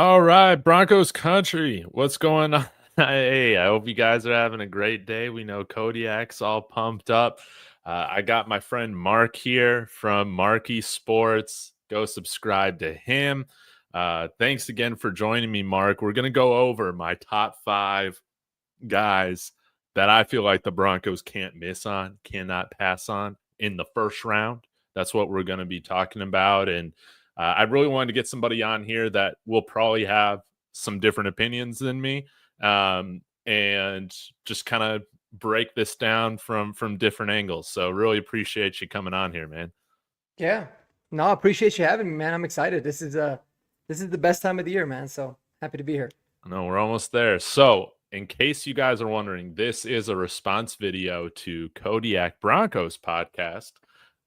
All right, Broncos country, what's going on? Hey, I hope you guys are having a great day. We know Kodiak's all pumped up. I got my friend Marc here from Marky Sports. Go subscribe to him. Thanks again for joining me, Marc. We're going to go over my top five guys that I feel like the Broncos can't miss on, cannot pass on in the first round. That's what we're going to be talking about. And I really wanted to get somebody on here that will probably have some different opinions than me, and just kind of break this down from different angles. So really appreciate you coming on here, man. Yeah. No, I appreciate you having me, man. I'm excited. This is the best time of the year, man. So happy to be here. No, we're almost there. So, in case you guys are wondering, this is a response video to Kodiak Broncos podcast.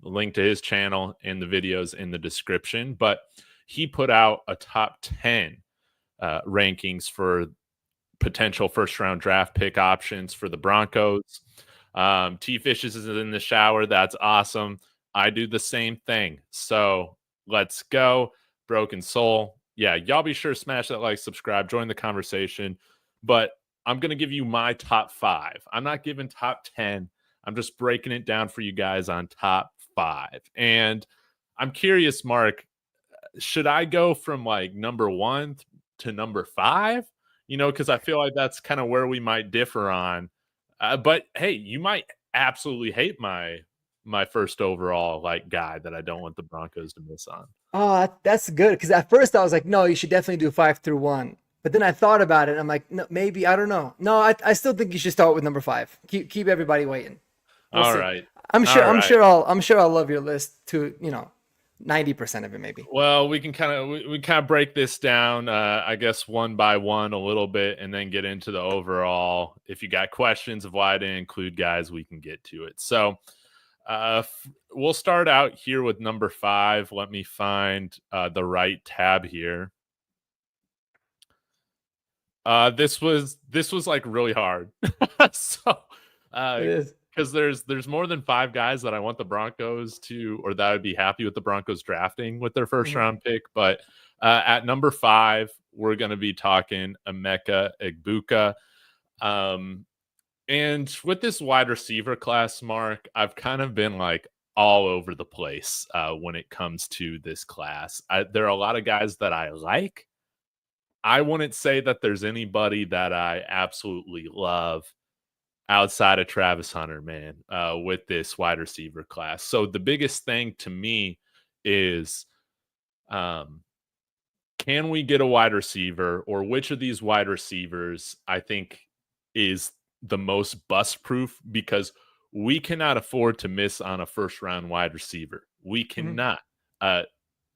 The link to his channel and the videos in the description. But he put out a top 10 rankings for potential first round draft pick options for the Broncos. T Fishes is in the shower. That's awesome. I do the same thing. So let's go. Broken Soul. Yeah, y'all be sure to smash that like, subscribe, join the conversation. But I'm going to give you my top five. I'm not giving top 10. I'm just breaking it down for you guys on top five. And I'm curious, Marc, should I go from like number one to number five? Because I feel like that's kind of where we might differ on. But hey, you might absolutely hate my first overall like guy that I don't want the Broncos to miss on. Oh, that's good. Because at first I was like, no, you should definitely do 5 through 1. But then I thought about it. And I'm like, no, maybe I don't know. No, I still think you should start with number 5. Keep everybody waiting. We'll All see. right. I'm sure. All I'm right. sure. I'll love your list to 90% of it maybe. Well, we can kind of break this down, I guess one by one a little bit, and then get into the overall. If you got questions of why I didn't include guys, we can get to it. So we'll start out here with number 5. Let me find the right tab here. This was like really hard. So It is. because there's more than 5 guys that I want the Broncos to, or that I'd be happy with the Broncos drafting with their first Mhm. round pick. But at number 5, we're going to be talking Emeka Egbuka. And with this wide receiver class, Marc, I've kind of been like all over the place when it comes to this class. There are a lot of guys that I like. I wouldn't say that there's anybody that I absolutely love outside of Travis Hunter, man, with this wide receiver class. So the biggest thing to me is, um, can we get a wide receiver, or which of these wide receivers I think is the most bust proof? Because we cannot afford to miss on a first round wide receiver. We Mhm. cannot. Uh,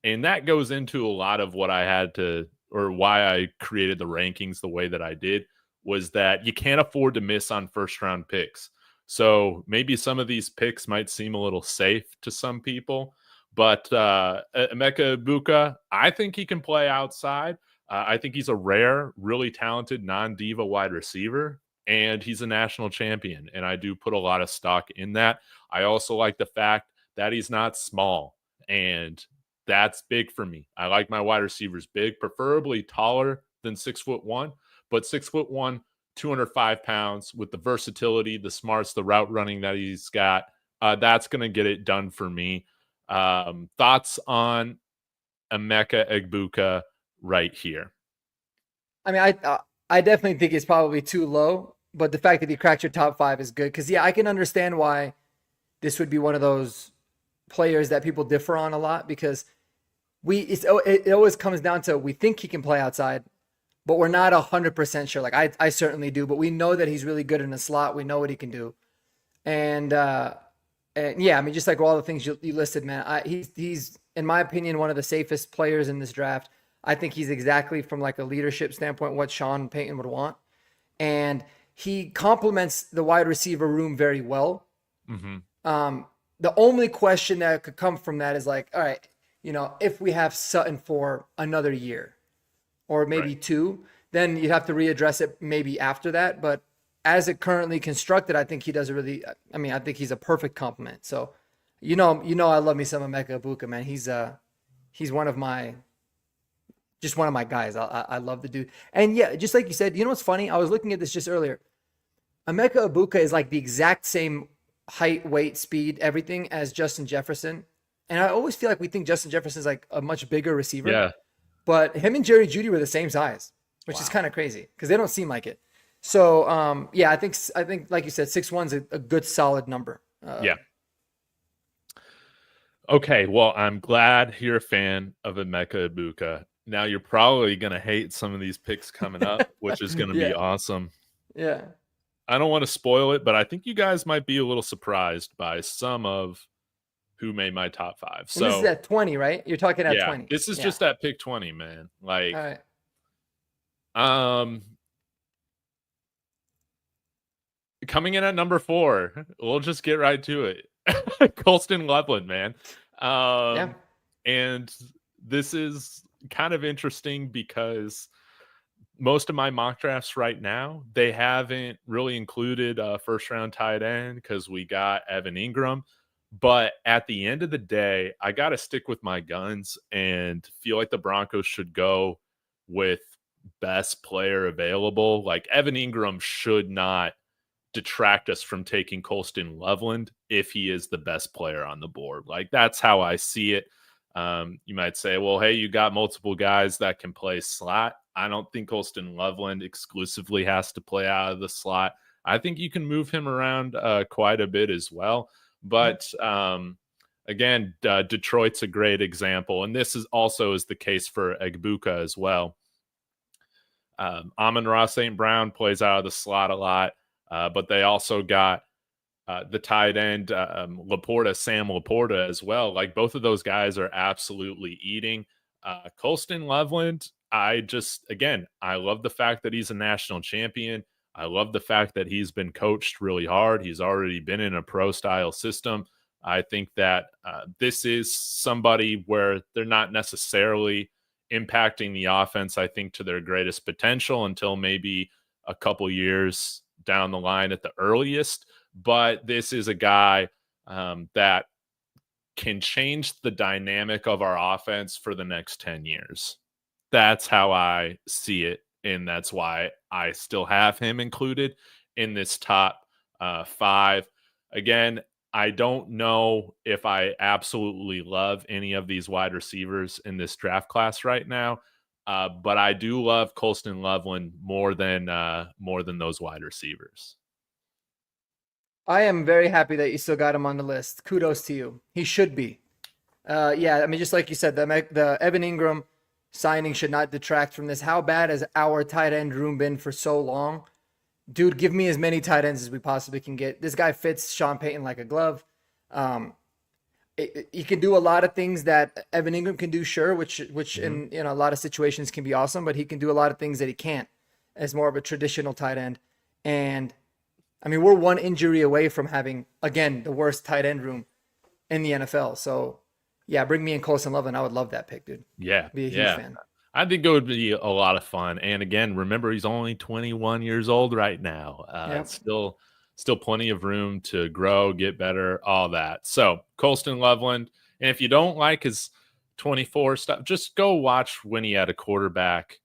and that goes into a lot of what I had to, or why I created the rankings the way that I did, was that you can't afford to miss on first round picks. So maybe some of these picks might seem a little safe to some people, but Emeka Egbuka, I think he can play outside. I think he's a rare, really talented non-diva wide receiver, and he's a national champion. And I do put a lot of stock in that. I also like the fact that he's not small, and that's big for me. I like my wide receivers big, preferably taller than 6'1", but 6'1", 205 pounds with the versatility, the smarts, the route running that he's got. That's going to get it done for me. Thoughts on Emeka Egbuka right here? I mean, I definitely think it's probably too low. But the fact that he cracked your top 5 is good. Because yeah, I can understand why this would be one of those players that people differ on a lot because it always comes down to we think he can play outside, but we're not 100% sure. Like I certainly do, but we know that he's really good in the slot. We know what he can do, and yeah, I mean, just like all the things you listed, man, he's in my opinion one of the safest players in this draft. I think he's exactly from like a leadership standpoint what Sean Payton would want, and he complements the wide receiver room very well. Mm-hmm. Um, the only question that could come from that is like, all right, if we have Sutton for another year or Right. maybe 2, then you'd have to readdress it maybe after that. But as it currently constructed, I think he does a really, I mean, I think he's a perfect complement. So, I love me some Emeka Egbuka, man. He's one of my just one of my guys. I love the dude. And yeah, just like you said, you know what's funny? I was looking at this just earlier. Emeka Egbuka is like the exact same height, weight, speed, everything as Justin Jefferson. And I always feel like we think Justin Jefferson is like a much bigger receiver. Yeah. But him and Jerry Jeudy were the same size, which is Wow. kind of crazy because they don't seem like it. So yeah, I think like you said, 6'1" is a good solid number. Yeah. Okay, well, I'm glad you're a fan of Emeka Egbuka. Now you're probably gonna hate some of these picks coming up, which is gonna be Yeah, awesome. yeah. I don't want to spoil it, but I think you guys might be a little surprised by some of who made my top 5. And this is So at 20, right? You're talking at yeah, 20. this is Yeah. just at pick 20, man. All right. Um, coming in at number 4, we'll just get right to it. Colston Loveland, man. Yeah. And this is kind of interesting because most of my mock drafts right now, they haven't really included a first round tight end because we got Evan Ingram. But at the end of the day, I got to stick with my guns and feel like the Broncos should go with best player available. Like Evan Ingram should not detract us from taking Colston Loveland if he is the best player on the board. Like that's how I see it. You might say, well, hey, you got multiple guys that can play slot. I don't think Colston Loveland exclusively has to play out of the slot. I think you can move him around quite a bit as well. But again, Detroit's a great example. And this is also is the case for Egbuka as well. Amon-Ra St. Brown plays out of the slot a lot. But they also got the tight end, Sam Laporta as well. Like both of those guys are absolutely eating. Colston Loveland, I love the fact that he's a national champion. I love the fact that he's been coached really hard. He's already been in a pro style system. I think that this is somebody where they're not necessarily impacting the offense, I think, to their greatest potential until maybe a couple years down the line at the earliest. But this is a guy that can change the dynamic of our offense for the next 10 years. That's how I see it. And that's why I still have him included in this top 5. Again, I don't know if I absolutely love any of these wide receivers in this draft class right now. But I do love Colston Loveland more than those wide receivers. I am very happy that you still got him on the list. Kudos to you. He should be. Yeah, I mean, just like you said, the Evan Ingram signing should not detract from this. How bad has our tight end room been for so long? Dude, give me as many tight ends as we possibly can get. This guy fits Sean Payton like a glove. He can do a lot of things that Evan Ingram can do, sure, which in a lot of situations can be awesome, but he can do a lot of things that he can't as more of a traditional tight end. And I mean, we're one injury away from having, again, the worst tight end room in the NFL. So yeah, bring me in Colston Loveland. I would love that pick, dude. Yeah. Be a huge fan. I think it would be a lot of fun. And again, remember, he's only 21 years old right now. Yep. Still plenty of room to grow, get better, all that. So Colston Loveland. And if you don't like his 24 stuff, just go watch when he had a quarterback,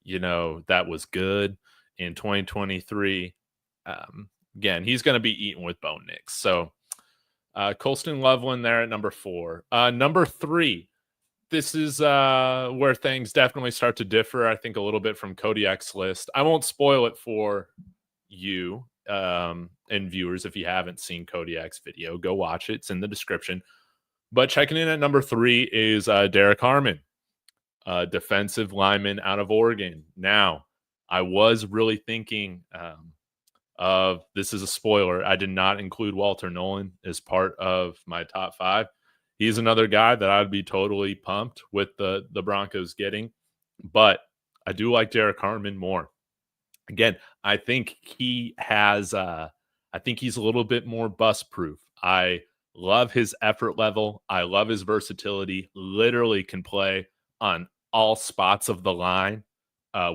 that was good in 2023. Again, he's going to be eaten with Bo Nix. So Colston Loveland there at number 4. Number 3. This is where things definitely start to differ, I think, a little bit from Kodiak's list. I won't spoil it for you and viewers if you haven't seen Kodiak's video. Go watch it. It's in the description. But checking in at number 3 is Derrick Harmon, defensive lineman out of Oregon. Now, I was really thinking of, this is a spoiler, I did not include Walter Nolen as part of my top 5. He's another guy that I'd be totally pumped with the Broncos getting. But I do like Derrick Harmon more. Again, I think he has I think he's a little bit more bust proof. I love his effort level. I love his versatility. Literally can play on all spots of the line,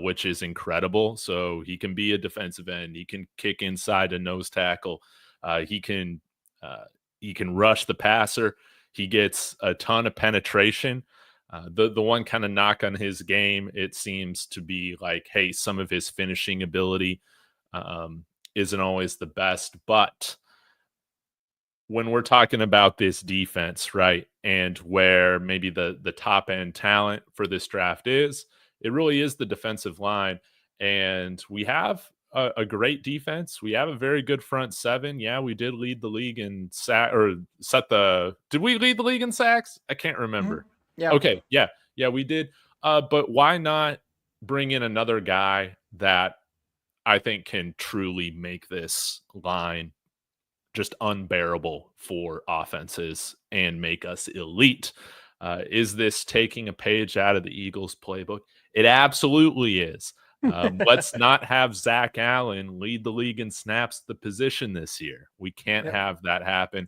which is incredible. So he can be a defensive end. He can kick inside a nose tackle. He can rush the passer. He gets a ton of penetration. The one kind of knock on his game, it seems to be like, hey, some of his finishing ability isn't always the best. But when we're talking about this defense, right, and where maybe the top end talent for this draft is, it really is the defensive line. And we have a great defense. We have a very good front seven. Yeah, we did lead the league in did we lead the league in sacks? I can't remember. Yeah. Okay. Yeah. Yeah, we did. But why not bring in another guy that I think can truly make this line just unbearable for offenses and make us elite? Is this taking a page out of the Eagles playbook? It absolutely is. Let's not have Zach Allen lead the league in snaps the position this year. We can't have that happen.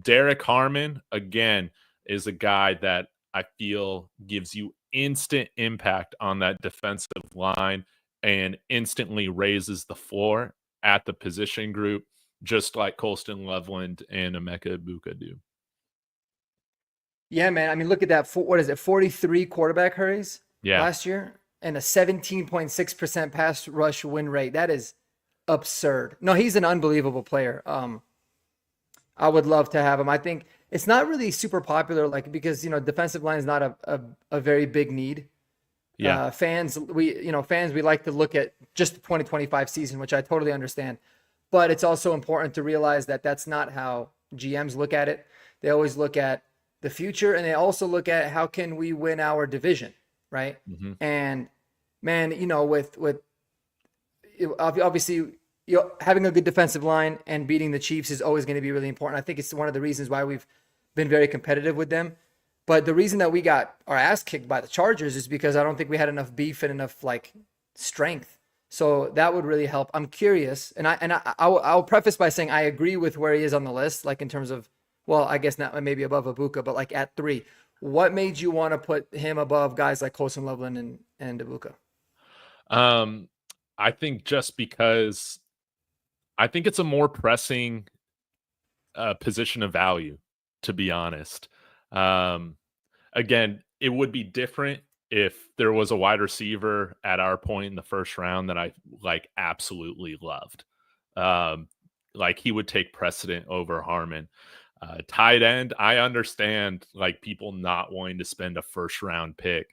Derrick Harmon, again, is a guy that I feel gives you instant impact on that defensive line and instantly raises the floor at the position group, just like Colston Loveland and Emeka Egbuka do. Yeah, man. I mean, look at that. What is it? 43 quarterback hurries last year and a 17.6% pass rush win rate. That is absurd. No, he's an unbelievable player. I would love to have him. I think it's not really super popular, like, because, defensive line is not a very big need. Yeah. Fans, we like to look at just the 2025 season, which I totally understand. But it's also important to realize that that's not how GMs look at it. They always look at the future, and they also look at how can we win our division, right? Mm-hmm. And man, with obviously, having a good defensive line and beating the Chiefs is always going to be really important. I think it's one of the reasons why we've been very competitive with them. But the reason that we got our ass kicked by the Chargers is because I don't think we had enough beef and enough strength. So that would really help. I'm curious, and I'll preface by saying I agree with where he is on the list, in terms of, well, I guess not maybe above Egbuka, but at 3. What made you want to put him above guys like Colston Loveland and Egbuka? I think just because I think it's a more pressing position of value, to be honest. Again, it would be different if there was a wide receiver at our point in the first round that I absolutely loved. He would take precedent over Harmon. Tight end, I understand people not wanting to spend a first round pick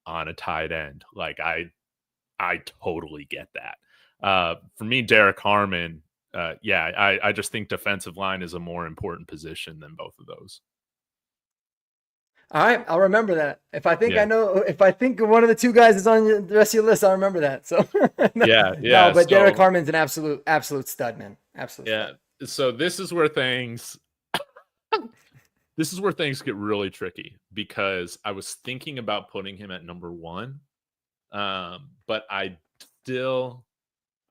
on a tight end. I totally get that. For me, Derrick Harmon, I just think defensive line is a more important position than both of those. All right, I'll remember that. If I think one of the two guys is on the rest of your list, I'll remember that. So No, but Derrick Harmon's an absolute stud, man. Absolute stud. So this is where things get really tricky, because I was thinking about putting him at number 1, but I still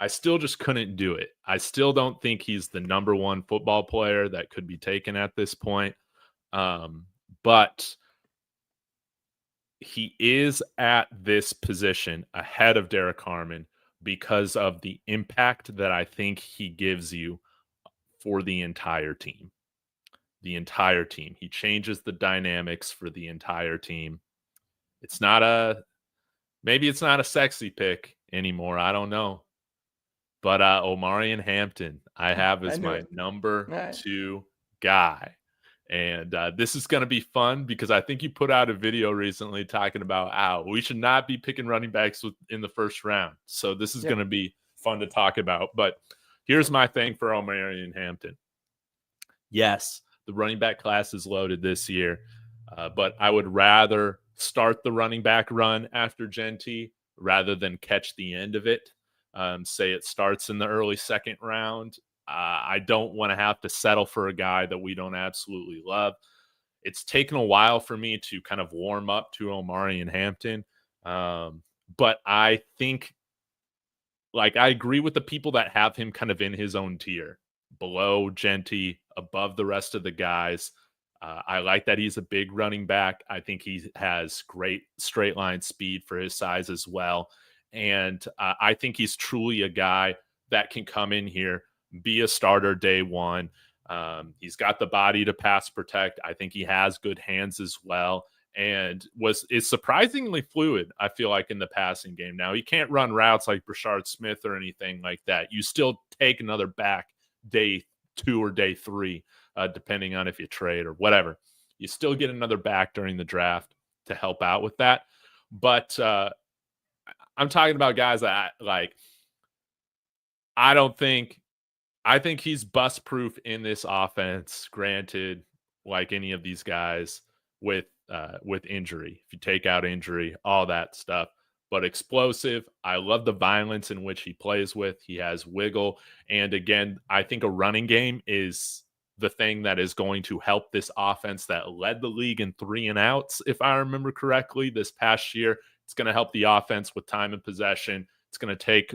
just couldn't do it. I still don't think he's the number 1 football player that could be taken at this point. But he is at this position ahead of Derrick Harmon because of the impact that I think he gives you for the entire team. The entire team. He changes the dynamics for the entire team. Maybe it's not a sexy pick anymore. I don't know. But Omarion Hampton, I have as my number 2 guy. And this is going to be fun because I think you put out a video recently talking about how we should not be picking running backs in the first round. So this is going to be fun to talk about. But here's my thing for Omarion Hampton. Yes, the running back class is loaded this year, but I would rather start the running back run after Genty rather than catch the end of it. Say it starts in the early second round. I don't want to have to settle for a guy that we don't absolutely love. It's taken a while for me to kind of warm up to Omarion Hampton. But I think, I agree with the people that have him kind of in his own tier, below Genty, above the rest of the guys. I like that he's a big running back. I think he has great straight line speed for his size as well. And I think he's truly a guy that can come in here, be a starter day one. He's got the body to pass protect. I think he has good hands as well. and is surprisingly fluid, I feel like, in the passing game. Now, he can't run routes like Brashard Smith or anything like that. You still take another back day 2 or day 3, depending on if you trade or whatever. You still get another back during the draft to help out with that. But I'm talking about guys that, like, I think he's bust proof in this offense, granted, like any of these guys with injury. If you take out injury, all that stuff. But explosive. I love the violence in which he plays with. He has wiggle. And again, I think a running game is the thing that is going to help this offense that led the league in 3 and outs, if I remember correctly, this past year. It's going to help the offense with time and possession. It's going to take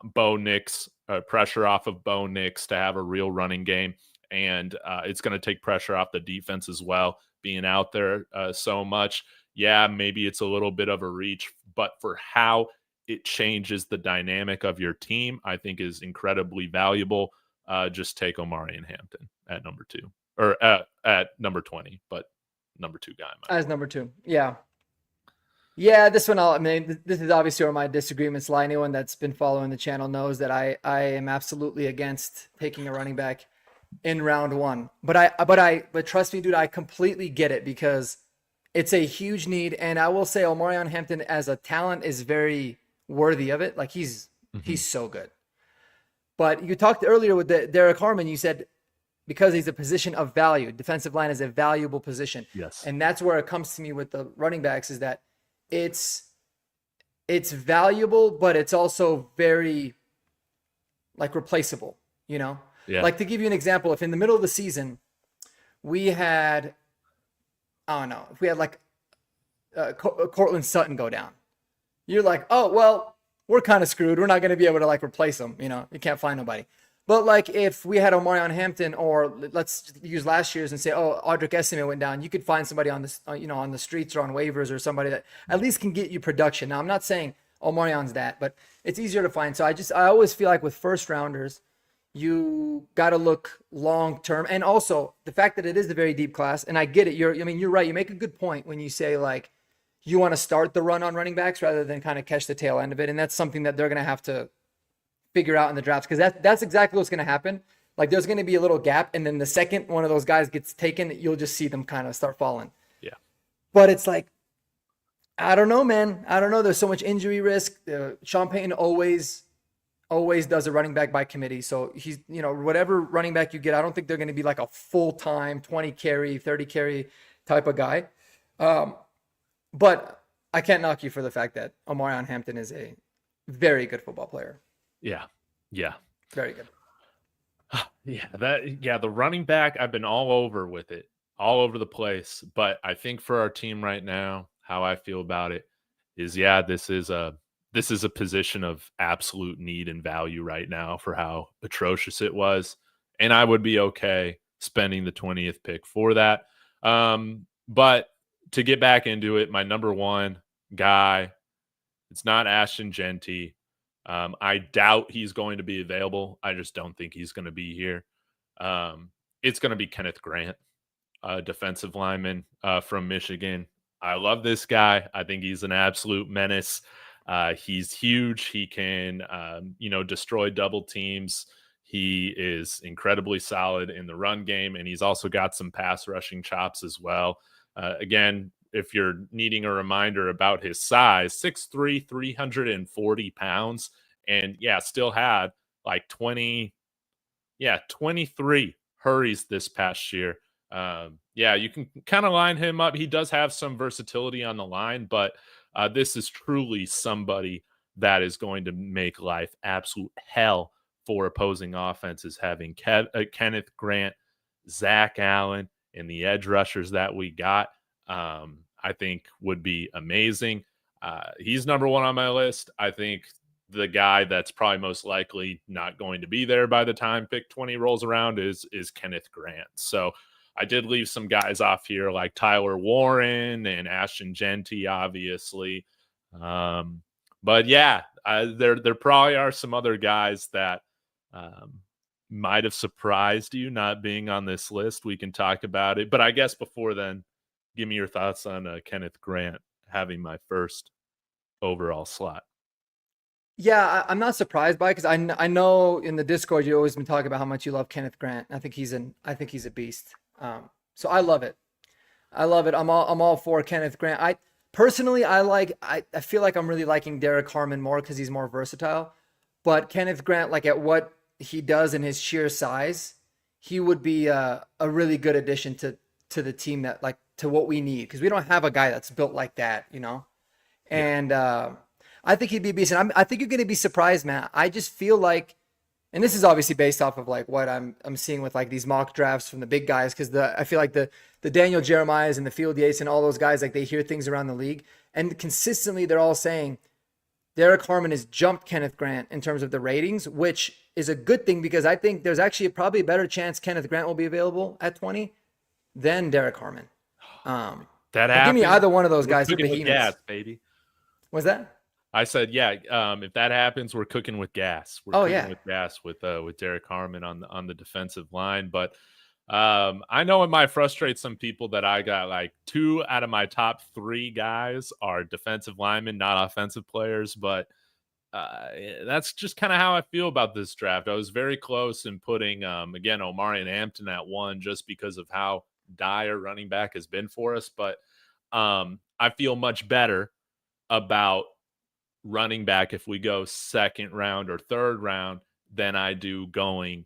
Bo Nix, pressure off of Bo Nix to have a real running game. And it's going to take pressure off the defense as well, being out there so much. Yeah, maybe it's a little bit of a reach, but for how it changes the dynamic of your team, I think is incredibly valuable. Just take Omarion Hampton at number 2 or at number 20, but number 2 guy. As number 2. Yeah. Yeah, this one, this is obviously where my disagreements lie. Anyone that's been following the channel knows that I am absolutely against taking a running back in round 1. But trust me, dude, I completely get it because it's a huge need. And I will say Omarion Hampton as a talent is very worthy of it. Like he's so good. But you talked earlier with Derrick Harmon, you said because he's a position of value, defensive line is a valuable position. Yes. And that's where it comes to me with the running backs is that it's valuable, but it's also very like replaceable, you know? Yeah. Like to give you an example, if in the middle of the season we had, I don't know, if we had like Cortland Sutton go down, you're like, oh, well, we're kind of screwed. We're not going to be able to like replace him. You know, you can't find nobody. But like if we had Omarion Hampton, or let's use last year's and say, oh, Audric Esime went down, you could find somebody on this, on the streets or on waivers or somebody that at least can get you production. Now, I'm not saying Omarion's that, but it's easier to find. So I always feel like with first rounders, you got to look long term, and also the fact that it is a very deep class. And I get it. You're right. You make a good point when you say like you want to start the run on running backs rather than kind of catch the tail end of it, and that's something that they're going to have to figure out in the drafts, because that's exactly what's going to happen. Like there's going to be a little gap, and then the second one of those guys gets taken, you'll just see them kind of start falling. Yeah. But it's like, I don't know, man. I don't know. There's so much injury risk. Sean Payton always does a running back by committee. So he's, whatever running back you get, I don't think they're going to be like a full-time 20 carry, 30 carry type of guy. But I can't knock you for the fact that Omarion Hampton is a very good football player. Yeah. Yeah. Very good. The running back, I've been all over with it, all over the place. But I think for our team right now, how I feel about it is, this is a position of absolute need and value right now for how atrocious it was. And I would be okay spending the 20th pick for that. But to get back into it, my number 1 guy, it's not Ashton Genty. I doubt he's going to be available. I just don't think he's going to be here. It's going to be Kenneth Grant, defensive lineman from Michigan. I love this guy. I think he's an absolute menace. He's huge. He can, destroy double teams. He is incredibly solid in the run game, and he's also got some pass rushing chops as well. Again, if you're needing a reminder about his size, 6'3", 340 pounds, and still had like 23 hurries this past year. You can kind of line him up. He does have some versatility on the line, but this is truly somebody that is going to make life absolute hell for opposing offenses, having Kenneth Grant, Zach Allen, and the edge rushers that we got. I think would be amazing. He's number 1 on my list. I think the guy that's probably most likely not going to be there by the time pick 20 rolls around is Kenneth Grant. So I did leave some guys off here like Tyler Warren and Ashton Genty, obviously. But there probably are some other guys that might have surprised you not being on this list. We can talk about it. But I guess before then, give me your thoughts on Kenneth Grant having my first overall slot. Yeah, I'm not surprised by it because I know in the Discord you always been talking about how much you love Kenneth Grant. I think he's a beast. So I love it. I love it. I'm all for Kenneth Grant. I personally I feel like I'm really liking Derrick Harmon more because he's more versatile. But Kenneth Grant, like at what he does in his sheer size, he would be a really good addition to the team that like to what we need because we don't have a guy that's built like that, you know. And I think he'd be decent. I think you're going to be surprised, Matt. I just feel like, and this is obviously based off of like what I'm seeing with like these mock drafts from the big guys, because I feel like the Daniel Jeremiahs and the Field Yates and all those guys, like they hear things around the league, and consistently they're all saying Derrick Harmon has jumped Kenneth Grant in terms of the ratings, which is a good thing because I think there's actually probably a better chance Kenneth Grant will be available at 20 than Derrick Harmon. That happens. Give me either one of those guys. Cooking with gas, baby. What's that? I said, yeah. If that happens, we're cooking with gas. We're cooking with gas with Derrick Harmon on the defensive line. But I know it might frustrate some people that I got like 2 out of my top 3 guys are defensive linemen, not offensive players. But that's just kind of how I feel about this draft. I was very close in putting again Omarion Hampton at 1 just because of how dire running back has been for us. But I feel much better about running back if we go second round or third round than I do going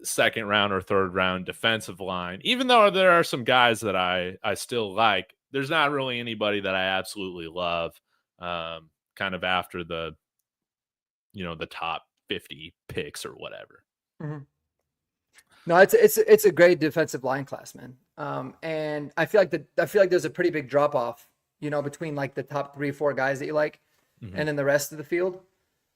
second round or third round defensive line. Even though there are some guys that I still like, there's not really anybody that I absolutely love kind of after the top 50 picks or whatever. Mm-hmm. No, it's a great defensive line class, man. And I feel like there's a pretty big drop off, between like the top 3-4 guys that you like, and then the rest of the field.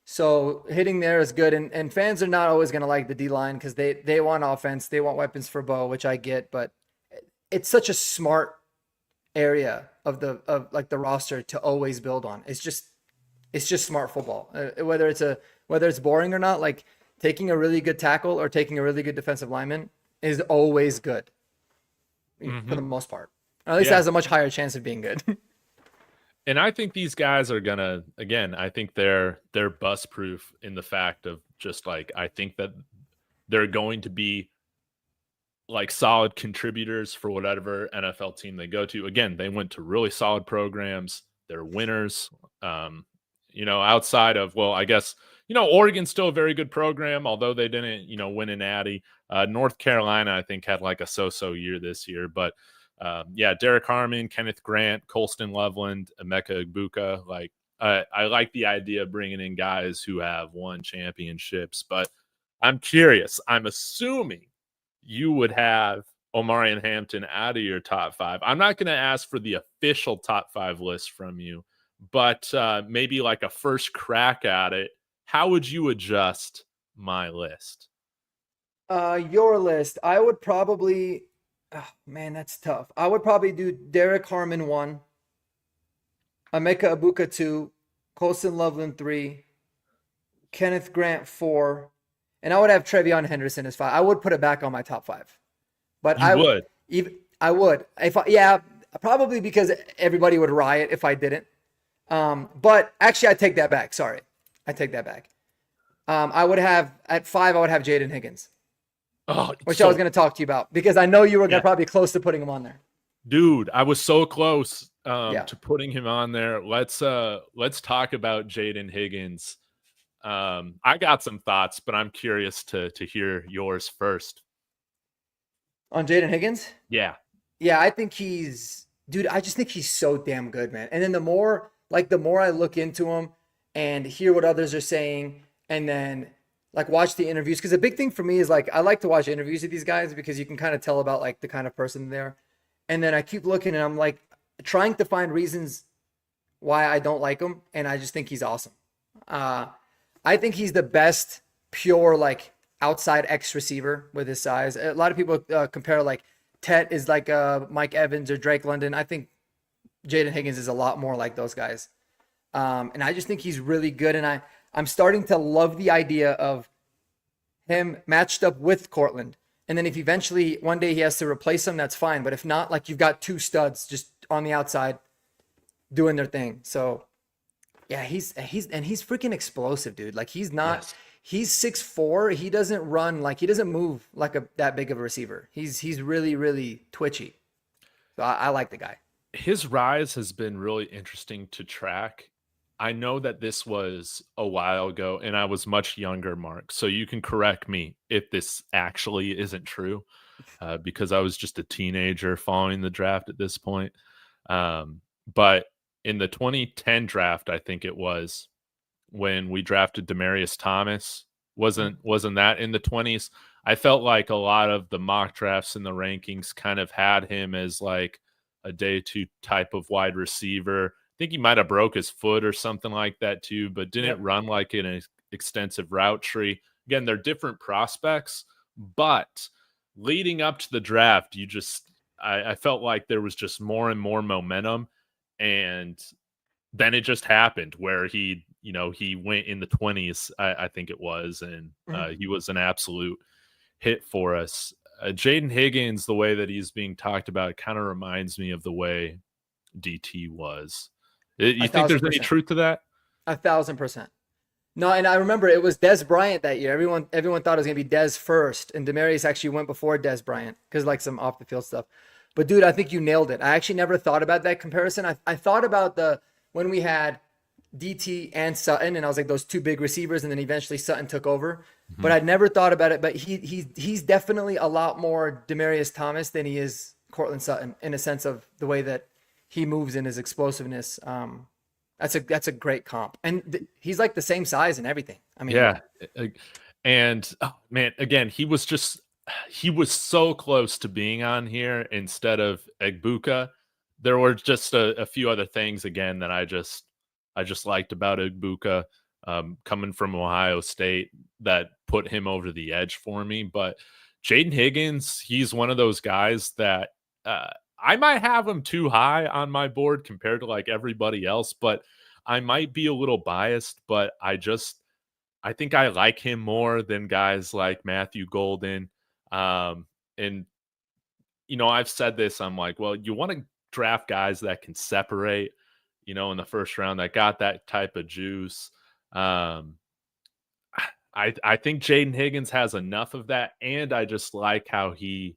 So hitting there is good. And fans are not always going to like the D line because they want offense, they want weapons for Bo, which I get, but it's such a smart area of the roster to always build on. It's just smart football. Whether it's boring or not, like taking a really good tackle or taking a really good defensive lineman is always good for the most part. Or at least it has a much higher chance of being good. And I think these guys are gonna, again, I think they're bust proof in the fact of just like, I think that they're going to be like solid contributors for whatever NFL team they go to. Again, they went to really solid programs. They're winners. Outside of, well, I guess, Oregon's still a very good program, although they didn't, win an Natty. North Carolina, I think, had like a so-so year this year, but Derrick Harmon, Kenneth Grant, Colston Loveland, Emeka Egbuka. Like, I like the idea of bringing in guys who have won championships, but I'm curious. I'm assuming you would have Omarion Hampton out of your top 5. I'm not going to ask for the official top 5 list from you, but maybe like a first crack at it. How would you adjust my list? Your list, I would probably... Oh, man, that's tough. I would probably do Derrick Harmon 1, Emeka Egbuka 2, Colston Loveland 3, Kenneth Grant 4, and I would have TreVeyon Henderson as 5. I would put it back on my top 5, but I would. Probably because everybody would riot if I didn't. But actually, I take that back. Sorry, I take that back. I would have at 5. I would have Jayden Higgins. Which I was going to talk to you about because I know you were probably close to putting him on there. Dude, I was so close to putting him on there. Let's talk about Jayden Higgins. I got some thoughts, but I'm curious to hear yours first. On Jayden Higgins? Yeah. Yeah, I think I just think he's so damn good, man. And then the more I look into him and hear what others are saying and then like watch the interviews, because a big thing for me is like I like to watch interviews with these guys because you can kind of tell about like the kind of person they're. And then I keep looking and I'm like trying to find reasons why I don't like him, and I just think he's awesome. I think he's the best pure like outside X receiver with his size. A lot of people compare like Tet is like Mike Evans or Drake London. I think Jayden Higgins is a lot more like those guys, and I just think he's really good. And I'm starting to love the idea of him matched up with Cortland And then if eventually one day he has to replace them, that's fine. But if not, like you've got two studs just on the outside doing their thing. So yeah, he's freaking explosive, dude. Like Yes. he's 6'4". He doesn't run like he doesn't move like that big of a receiver. He's really, really twitchy. So I like the guy. His rise has been really interesting to track. I know that this was a while ago and I was much younger, Mark. So you can correct me if this actually isn't true, because I was just a teenager following the draft at this point. But in the 2010 draft, I think it was when we drafted Demaryius Thomas, wasn't that in the 20s? I felt like a lot of the mock drafts and the rankings kind of had him as like a day two type of wide receiver. I think he might have broke his foot or something like that too, but didn't run like an extensive route tree. Again, they're different prospects, but leading up to the draft, I felt like there was just more and more momentum, and then it just happened where he went in the 20s, I think it was, and he was an absolute hit for us. Jayden Higgins, the way that he's being talked about, kind of reminds me of the way DT was. You think there's any truth to that? 1,000%. No, and I remember it was Dez Bryant that year. Everyone thought it was gonna be Dez first, and Demaryius actually went before Dez Bryant because like some off the field stuff. But dude, I think you nailed it. I actually never thought about that comparison. I thought about when we had DT and Sutton, and I was like those two big receivers, and then eventually Sutton took over. Mm-hmm. But I'd never thought about it. But he's definitely a lot more Demaryius Thomas than he is Courtland Sutton in a sense of the way that he moves in his explosiveness. That's a great comp, and he's like the same size and everything. I mean, yeah, and oh, man, again, he was so close to being on here instead of Egbuka. There were just a few other things again that I just liked about Egbuka, coming from Ohio State, that put him over the edge for me. But Jayden Higgins, he's one of those guys that I might have him too high on my board compared to like everybody else, but I might be a little biased, but I think I like him more than guys like Matthew Golden. And I've said this, I'm like, well, you want to draft guys that can separate, in the first round, that got that type of juice. I think Jayden Higgins has enough of that, and I just like how he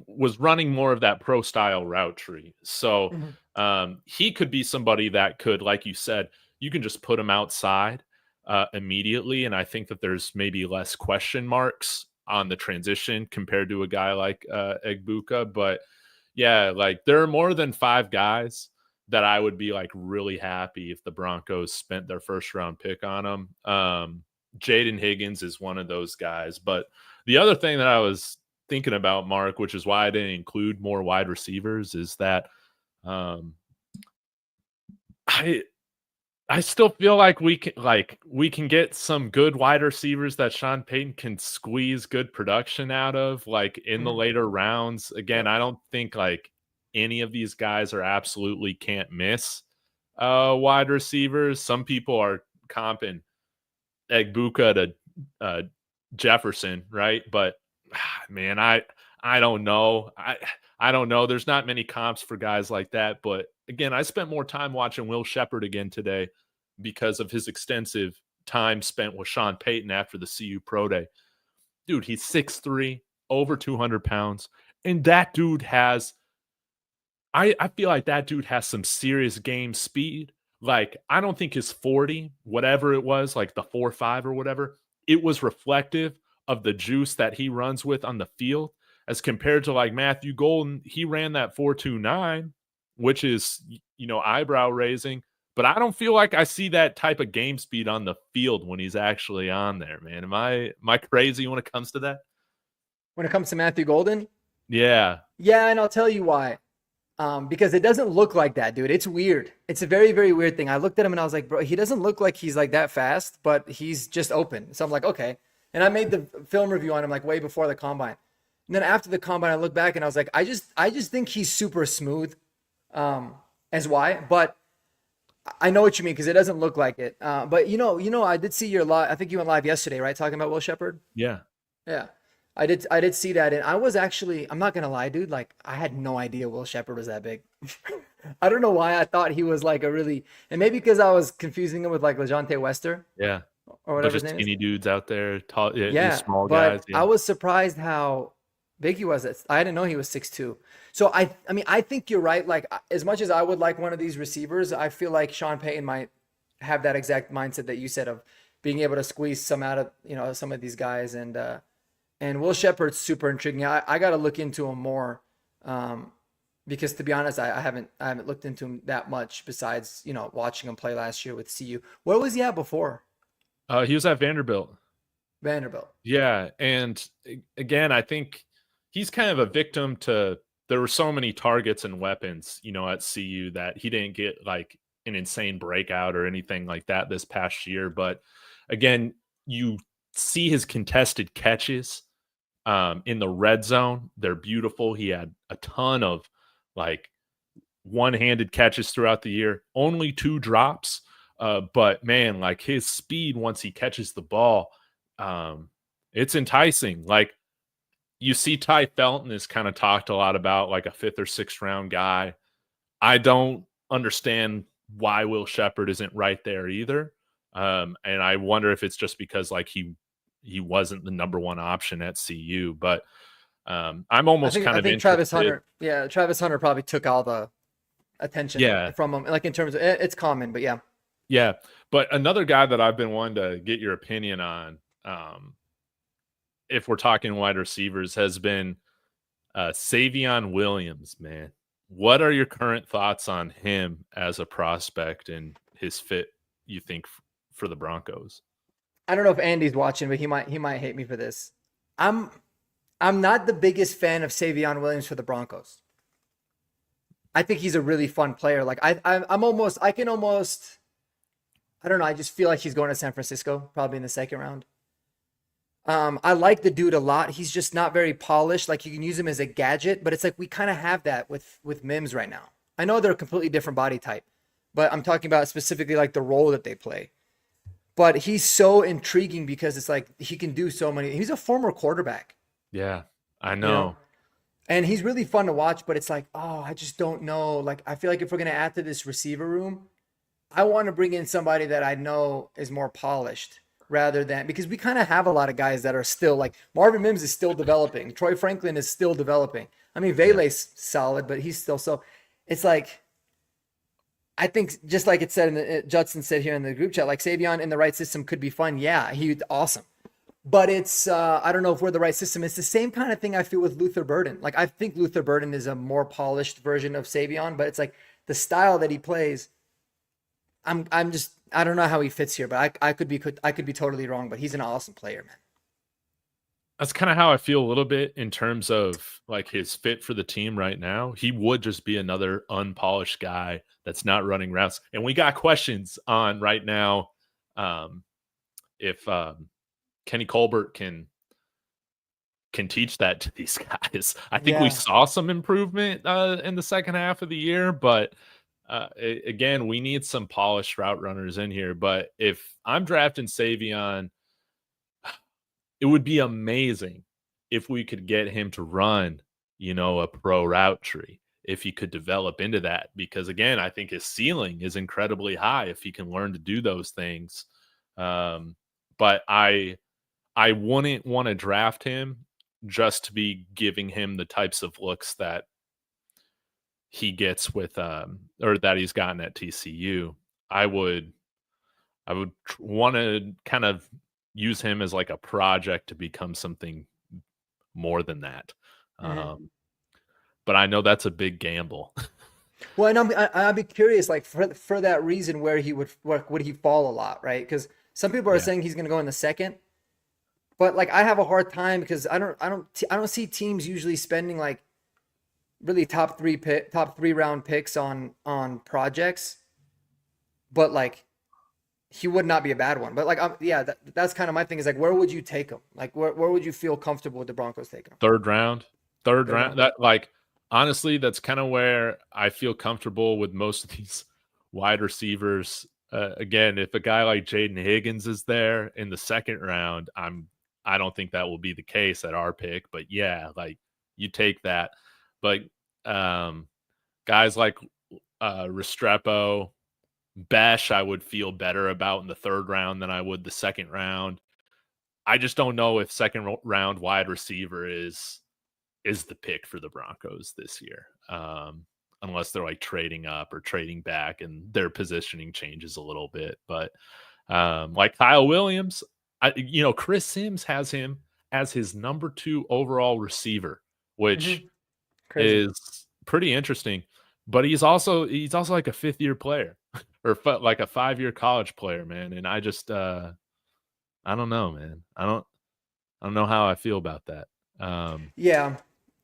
was running more of that pro style route tree. So he could be somebody that could, like you said, you can just put him outside immediately. And I think that there's maybe less question marks on the transition compared to a guy like Egbuka. But yeah, like there are more than 5 guys that I would be like really happy if the Broncos spent their first round pick on him. Jayden Higgins is one of those guys. But the other thing that I was thinking about, Mark, which is why I didn't include more wide receivers, is that I still feel like we can get some good wide receivers that Sean Payton can squeeze good production out of, like in the later rounds. Again, I don't think like any of these guys are absolutely can't miss wide receivers. Some people are comping Egbuka to Jefferson, right? But man, I don't know. I don't know. There's not many comps for guys like that. But again, I spent more time watching Will Shepherd again today because of his extensive time spent with Sean Payton after the CU Pro Day. Dude, he's 6'3", over 200 pounds. And that dude has, I feel like that dude has some serious game speed. Like, I don't think his 40, whatever it was, like the 4.5 or whatever, it was reflective of the juice that he runs with on the field, as compared to like Matthew Golden. He ran that 4.29, which is, eyebrow raising, but I don't feel like I see that type of game speed on the field when he's actually on there, man. Am I crazy when it comes to that? When it comes to Matthew Golden? Yeah. Yeah, and I'll tell you why. Because it doesn't look like that, dude. It's weird. It's a very, very weird thing. I looked at him and I was like, bro, he doesn't look like he's like that fast, but he's just open. So I'm like, okay. And I made the film review on him like way before the combine. And then after the combine, I looked back and I was like, I just think he's super smooth. As why? But I know what you mean because it doesn't look like it. But I did see your live. I think you went live yesterday, right? Talking about Will Shepherd. Yeah. Yeah, I did see that, and I was actually. I'm not gonna lie, dude. Like, I had no idea Will Shepherd was that big. I don't know why I thought he was like a really, and maybe because I was confusing him with like LeJounte Wester Yeah. or Bunch whatever of his name is. skinny dudes out there, tall, Yeah, small guys. but I Yeah. was surprised how big he was. I didn't know he was 6'2". So I mean, I think you're right. Like, as much as I would like one of these receivers, I feel like Sean Payton might have that exact mindset that you said of being able to squeeze some out of some of these guys. And Will Shepherd's super intriguing. I got to look into him more, because to be honest, I haven't looked into him that much besides watching him play last year with CU. Where was he at before? He was at Vanderbilt. Vanderbilt. Yeah, and again, I think he's kind of a victim to there were so many targets and weapons, at CU that he didn't get like an insane breakout or anything like that this past year. But again, you see his contested catches in the red zone. They're beautiful. He had a ton of like one-handed catches throughout the year, only 2 drops. But man, like his speed once he catches the ball, it's enticing. Like you see Ty Felton is kind of talked a lot about like a 5th or 6th round guy. I don't understand why Will Shepherd isn't right there either. And I wonder if it's just because like he wasn't the number 1 option at CU, but I'm almost kind I of think Travis interested. Hunter. Yeah, Travis Hunter probably took all the attention Yeah. from him. Like in terms of it's common, but yeah. Yeah. But another guy that I've been wanting to get your opinion on, if we're talking wide receivers, has been Savion Williams, man. What are your current thoughts on him as a prospect and his fit, you think, for the Broncos? I don't know if Andy's watching, but he might hate me for this. I'm not the biggest fan of Savion Williams for the Broncos. I think he's a really fun player. Like I can almost I don't know, I just feel like he's going to San Francisco probably in the 2nd round. I like the dude a lot. He's just not very polished. Like you can use him as a gadget, but it's like we kind of have that with Mims right now. I know they're a completely different body type, but I'm talking about specifically like the role that they play. But he's so intriguing because it's like he can do so many. He's a former quarterback. Yeah, I You know. know, and he's really fun to watch, but it's like, oh, I just don't know. Like, I feel like if we're going to add to this receiver room, I want to bring in somebody that I know is more polished rather than because we kind of have a lot of guys that are still like Marvin Mims is still developing. Troy Franklin is still developing. I mean, Vele's solid, but he's still so it's like, I think just like it said Judson said here in the group chat, like Savion in the right system could be fun. Yeah, he's awesome. But it's I don't know if we're the right system. It's the same kind of thing I feel with Luther Burden. Like I think Luther Burden is a more polished version of Savion, but it's like the style that he plays. I'm just I don't know how he fits here, but I could be totally wrong. But he's an awesome player, man. That's kind of how I feel a little bit in terms of like his fit for the team right now. He would just be another unpolished guy that's not running routes. And we got questions on right now if Kenny Colbert can teach that to these guys. I think we saw some improvement in the second half of the year, but again, we need some polished route runners in here. But if I'm drafting Savion, it would be amazing if we could get him to run, a pro route tree, if he could develop into that. Because again, I think his ceiling is incredibly high if he can learn to do those things. But I wouldn't want to draft him just to be giving him the types of looks that he gets or that he's gotten at TCU. I would want to kind of use him as like a project to become something more than that. Mm-hmm. But I know that's a big gamble. Well, and I'd be curious, like for that reason, where would he fall a lot, right? Because some people are saying he's going to go in the 2nd, but like I have a hard time because I don't see teams usually spending like really top 3 round picks on projects, but like he would not be a bad one. But like that's kind of my thing is like where would you take him? Like where would you feel comfortable with the Broncos taking him? Third round. That like honestly, that's kind of where I feel comfortable with most of these wide receivers. Again, if a guy like Jayden Higgins is there in the second round, I don't think that will be the case at our pick. But yeah, like you take that. But guys like Restrepo, Besh, I would feel better about in the third round than I would the second round. I just don't know if second round wide receiver is the pick for the Broncos this year. Unless they're like trading up or trading back and their positioning changes a little bit. But like Kyle Williams, Chris Sims has him as his number 2 overall receiver, which is pretty interesting. But he's also like a 5th-year player or like a 5-year college player, man. And I just I don't know, man. I don't know how I feel about that. Yeah,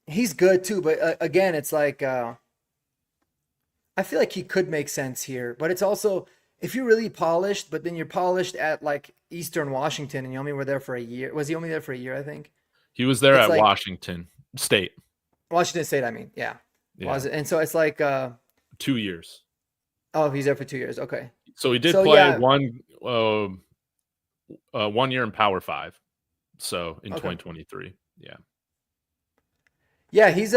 he's good too, but again, it's like I feel like he could make sense here, but it's also if you're really polished, but then you're polished at like Eastern Washington, and you only were there for a year. Was he only there for a year? I think he was there it's at like, Washington State. Washington State, I mean, yeah. Was it? And so it's like 2 years. Oh, he's there for 2 years. Okay. So he did play 1 year in Power 5. So in 2023, yeah. Yeah, he's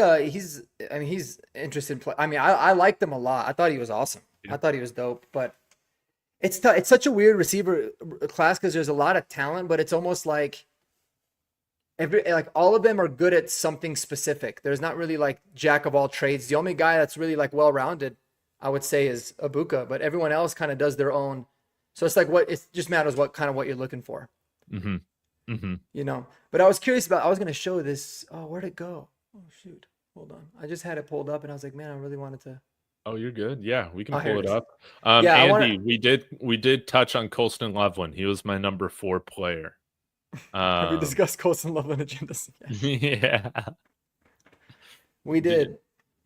interested in play. I mean, I liked him a lot. I thought he was awesome. Yeah. I thought he was dope, but it's such a weird receiver class because there's a lot of talent, but it's almost like all of them are good at something specific. There's not really like jack of all trades. The only guy that's really like well-rounded, I would say, is Egbuka, but everyone else kind of does their own. So it's like it just matters what you're looking for. But I was curious I was going to show this. Oh, where'd it go? Oh, shoot. Hold on. I just had it pulled up and I was like, man, I really wanted to. Oh, you're good. Yeah, we can pull it up. Yeah, Andy, we did touch on Colston Loveland. He was my number 4 player. Have we discussed Colston Loveland agendas? Yeah. We did.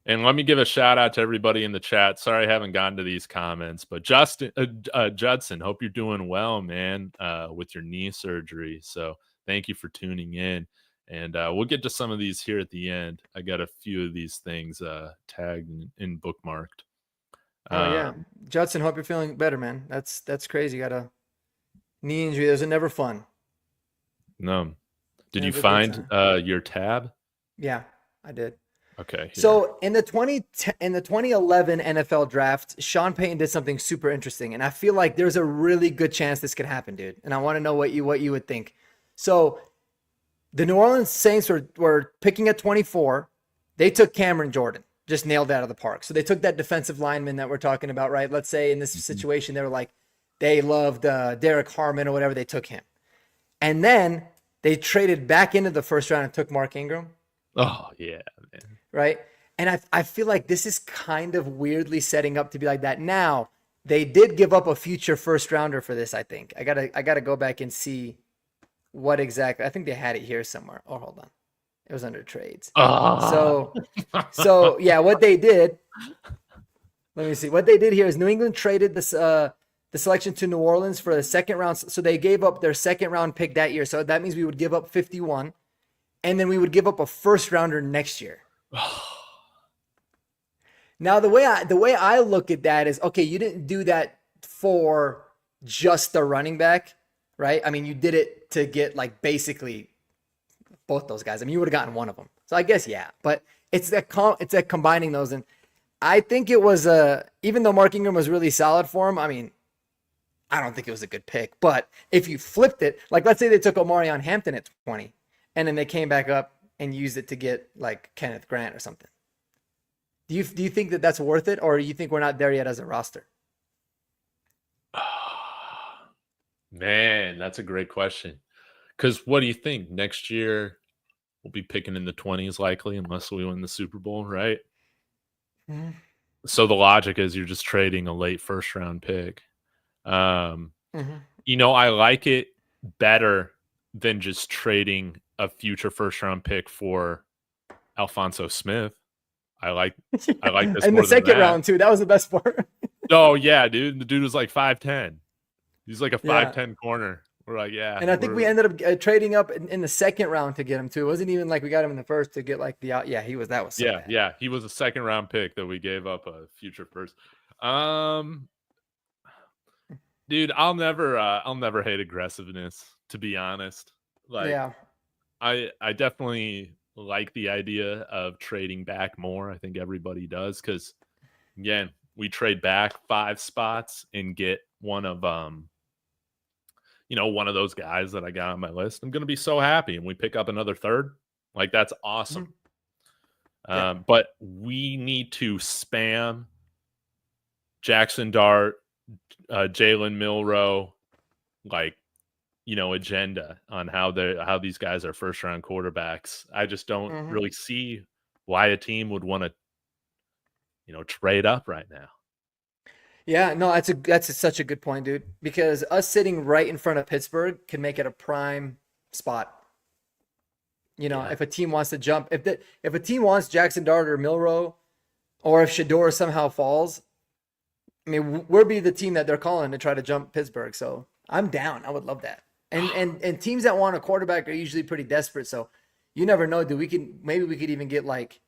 And let me give a shout out to everybody in the chat. Sorry I haven't gotten to these comments, but Judson, hope you're doing well, man, with your knee surgery. So thank you for tuning in. And we'll get to some of these here at the end. I got a few of these things tagged and bookmarked. Oh, yeah. Judson, hope you're feeling better, man. That's crazy. Got a knee injury. Those are never fun. No. Did you find your tab? Yeah, I did. Okay. Here. So in the 2011 NFL draft, Sean Payton did something super interesting, and I feel like there's a really good chance this could happen, dude. And I want to know what you would think. So the New Orleans Saints were picking at 24. They took Cameron Jordan, just nailed it out of the park. So they took that defensive lineman that we're talking about, right? Let's say in this situation, they were like, they loved Derrick Harmon or whatever. They took him. And then they traded back into the first round and took Mark Ingram. Oh, yeah, man. Right? And I feel like this is kind of weirdly setting up to be like that. Now, they did give up a future first rounder for this, I think. I gotta go back and see what exactly. I think they had it here somewhere. Oh, hold on. It was under trades. So yeah, what they did, let me see. What they did here is New England traded this the selection to New Orleans for the second round. So they gave up their second round pick that year. So that means we would give up 51, and then we would give up a first rounder next year. Now the way I look at that is, okay, you didn't do that for just the running back, right? I mean, you did it to get like basically both those guys. I mean, you would have gotten one of them. So I guess yeah, but it's that combining those, and I think it was even though Mark Ingram was really solid for him. I mean, I don't think it was a good pick, but if you flipped it, like let's say they took Omarion Hampton at 20, and then they came back up and used it to get like Kenneth Grant or something. Do you think that that's worth it, or do you think we're not there yet as a roster? Man, that's a great question. Because what do you think? Next year, we'll be picking in the 20s likely, unless we win the Super Bowl, right? Mm-hmm. So the logic is you're just trading a late first round pick. You know, I like it better than just trading a future first round pick for Alphonso Smith. I like this. And the second round too. That was the best part. Oh yeah, dude. The dude was like 5'10". He's like a 5'10" corner. We're like, yeah. And I think we ended up trading up in the second round to get him too. It wasn't even like we got him in the first to get like the out. Yeah, that was so bad. Yeah. He was a second round pick that we gave up a future first. Um, dude, I'll never hate aggressiveness, to be honest. Like, Yeah. I definitely like the idea of trading back more. I think everybody does because, again, we trade back 5 spots and get one of those guys that I got on my list. I'm gonna be so happy, and we pick up another third. Like, that's awesome. Mhm. Yeah. But we need to spam Jackson Dart, Jalen Milrow, like, agenda on how these guys are first round quarterbacks. I just don't Mhm. really see why a team would want to, trade up right now. Yeah, no, such a good point, dude. Because us sitting right in front of Pittsburgh can make it a prime spot. Yeah. If a team wants to jump, if a team wants Jackson Dart or Milrow, or if Shador somehow falls, I mean, we'll be the team that they're calling to try to jump Pittsburgh. So I'm down. I would love that. And teams that want a quarterback are usually pretty desperate. So you never know, dude. Maybe we could even get like,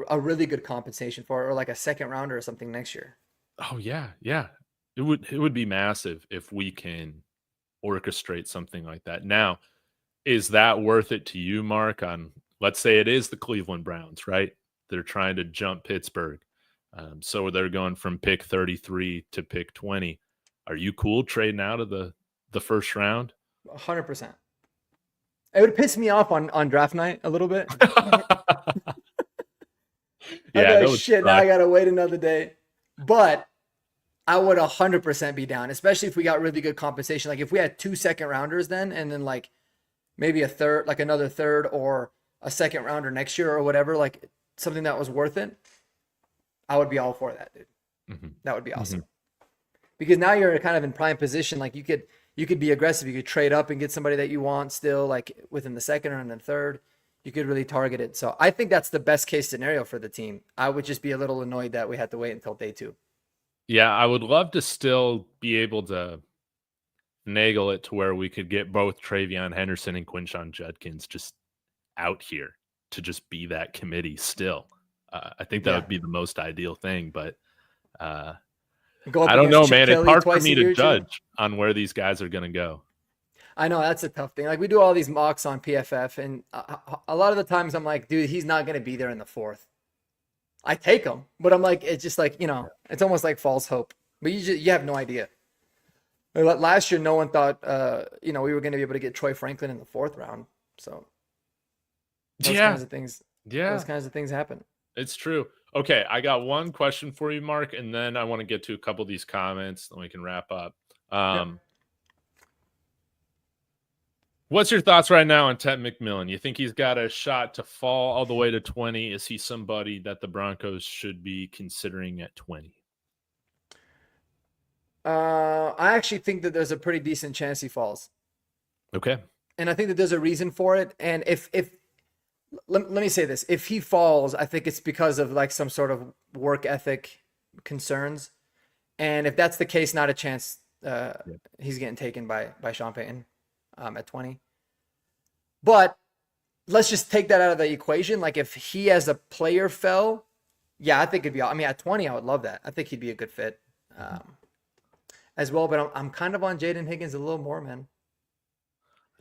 a really good compensation for it, or like a second rounder or something next year. Oh yeah, yeah. It would be massive if we can orchestrate something like that. Now, is that worth it to you, Mark? On, let's say it is the Cleveland Browns, right? They're trying to jump Pittsburgh. So they're going from pick 33 to pick 20. Are you cool trading out of the first round? 100%. It would piss me off on draft night a little bit. I'd be Yeah, like, that would shit, now suck. I gotta wait another day. But I would 100% be down, especially if we got really good compensation. Like if we had 2 second rounders then, and then like maybe a third, like another third, or a second rounder next year or whatever, like something that was worth it, I would be all for that, dude. Mhm. That would be awesome. Mhm. Because now you're kind of in prime position. Like you could be aggressive. You could trade up and get somebody that you want still, like within the second or in the third. You could really target it. So I think that's the best case scenario for the team. I would just be a little annoyed that we had to wait until day 2. Yeah, I would love to still be able to finagle it to where we could get both TreVeyon Henderson and Quinshon Judkins just out here to just be that committee still. I think that Yeah. would be the most ideal thing, but Go up I don't against know, Chip man. It's Kelly hard for twice a me to year too. judge on where these guys are going to go. I know that's a tough thing. Like we do all these mocks on PFF, and a lot of the times I'm like, dude, he's not going to be there in the 4th. I take him, but I'm like, it's just like it's almost like false hope. But you have no idea. Last year, no one thought we were going to be able to get Troy Franklin in the 4th round. So those Yeah, kinds of things, yeah, those kinds of things happen. it's true. Okay, I got one question for you, Mark, and then I want to get to a couple of these comments, and we can wrap up. Yeah. What's your thoughts right now on Ted McMillan? You think he's got a shot to fall all the way to 20? Is he somebody that the Broncos should be considering at 20? I actually think that there's a pretty decent chance he falls, Okay. and I think that there's a reason for it. And if let me say this, if he falls, I think it's because of like some sort of work ethic concerns, and if that's the case, not a chance he's getting taken by Sean Payton at 20. But let's just take that out of the equation. Like if he as a player fell, yeah, I think it'd be. I mean, at 20, I would love that. I think he'd be a good fit as well. But I'm kind of on Jayden Higgins a little more, man.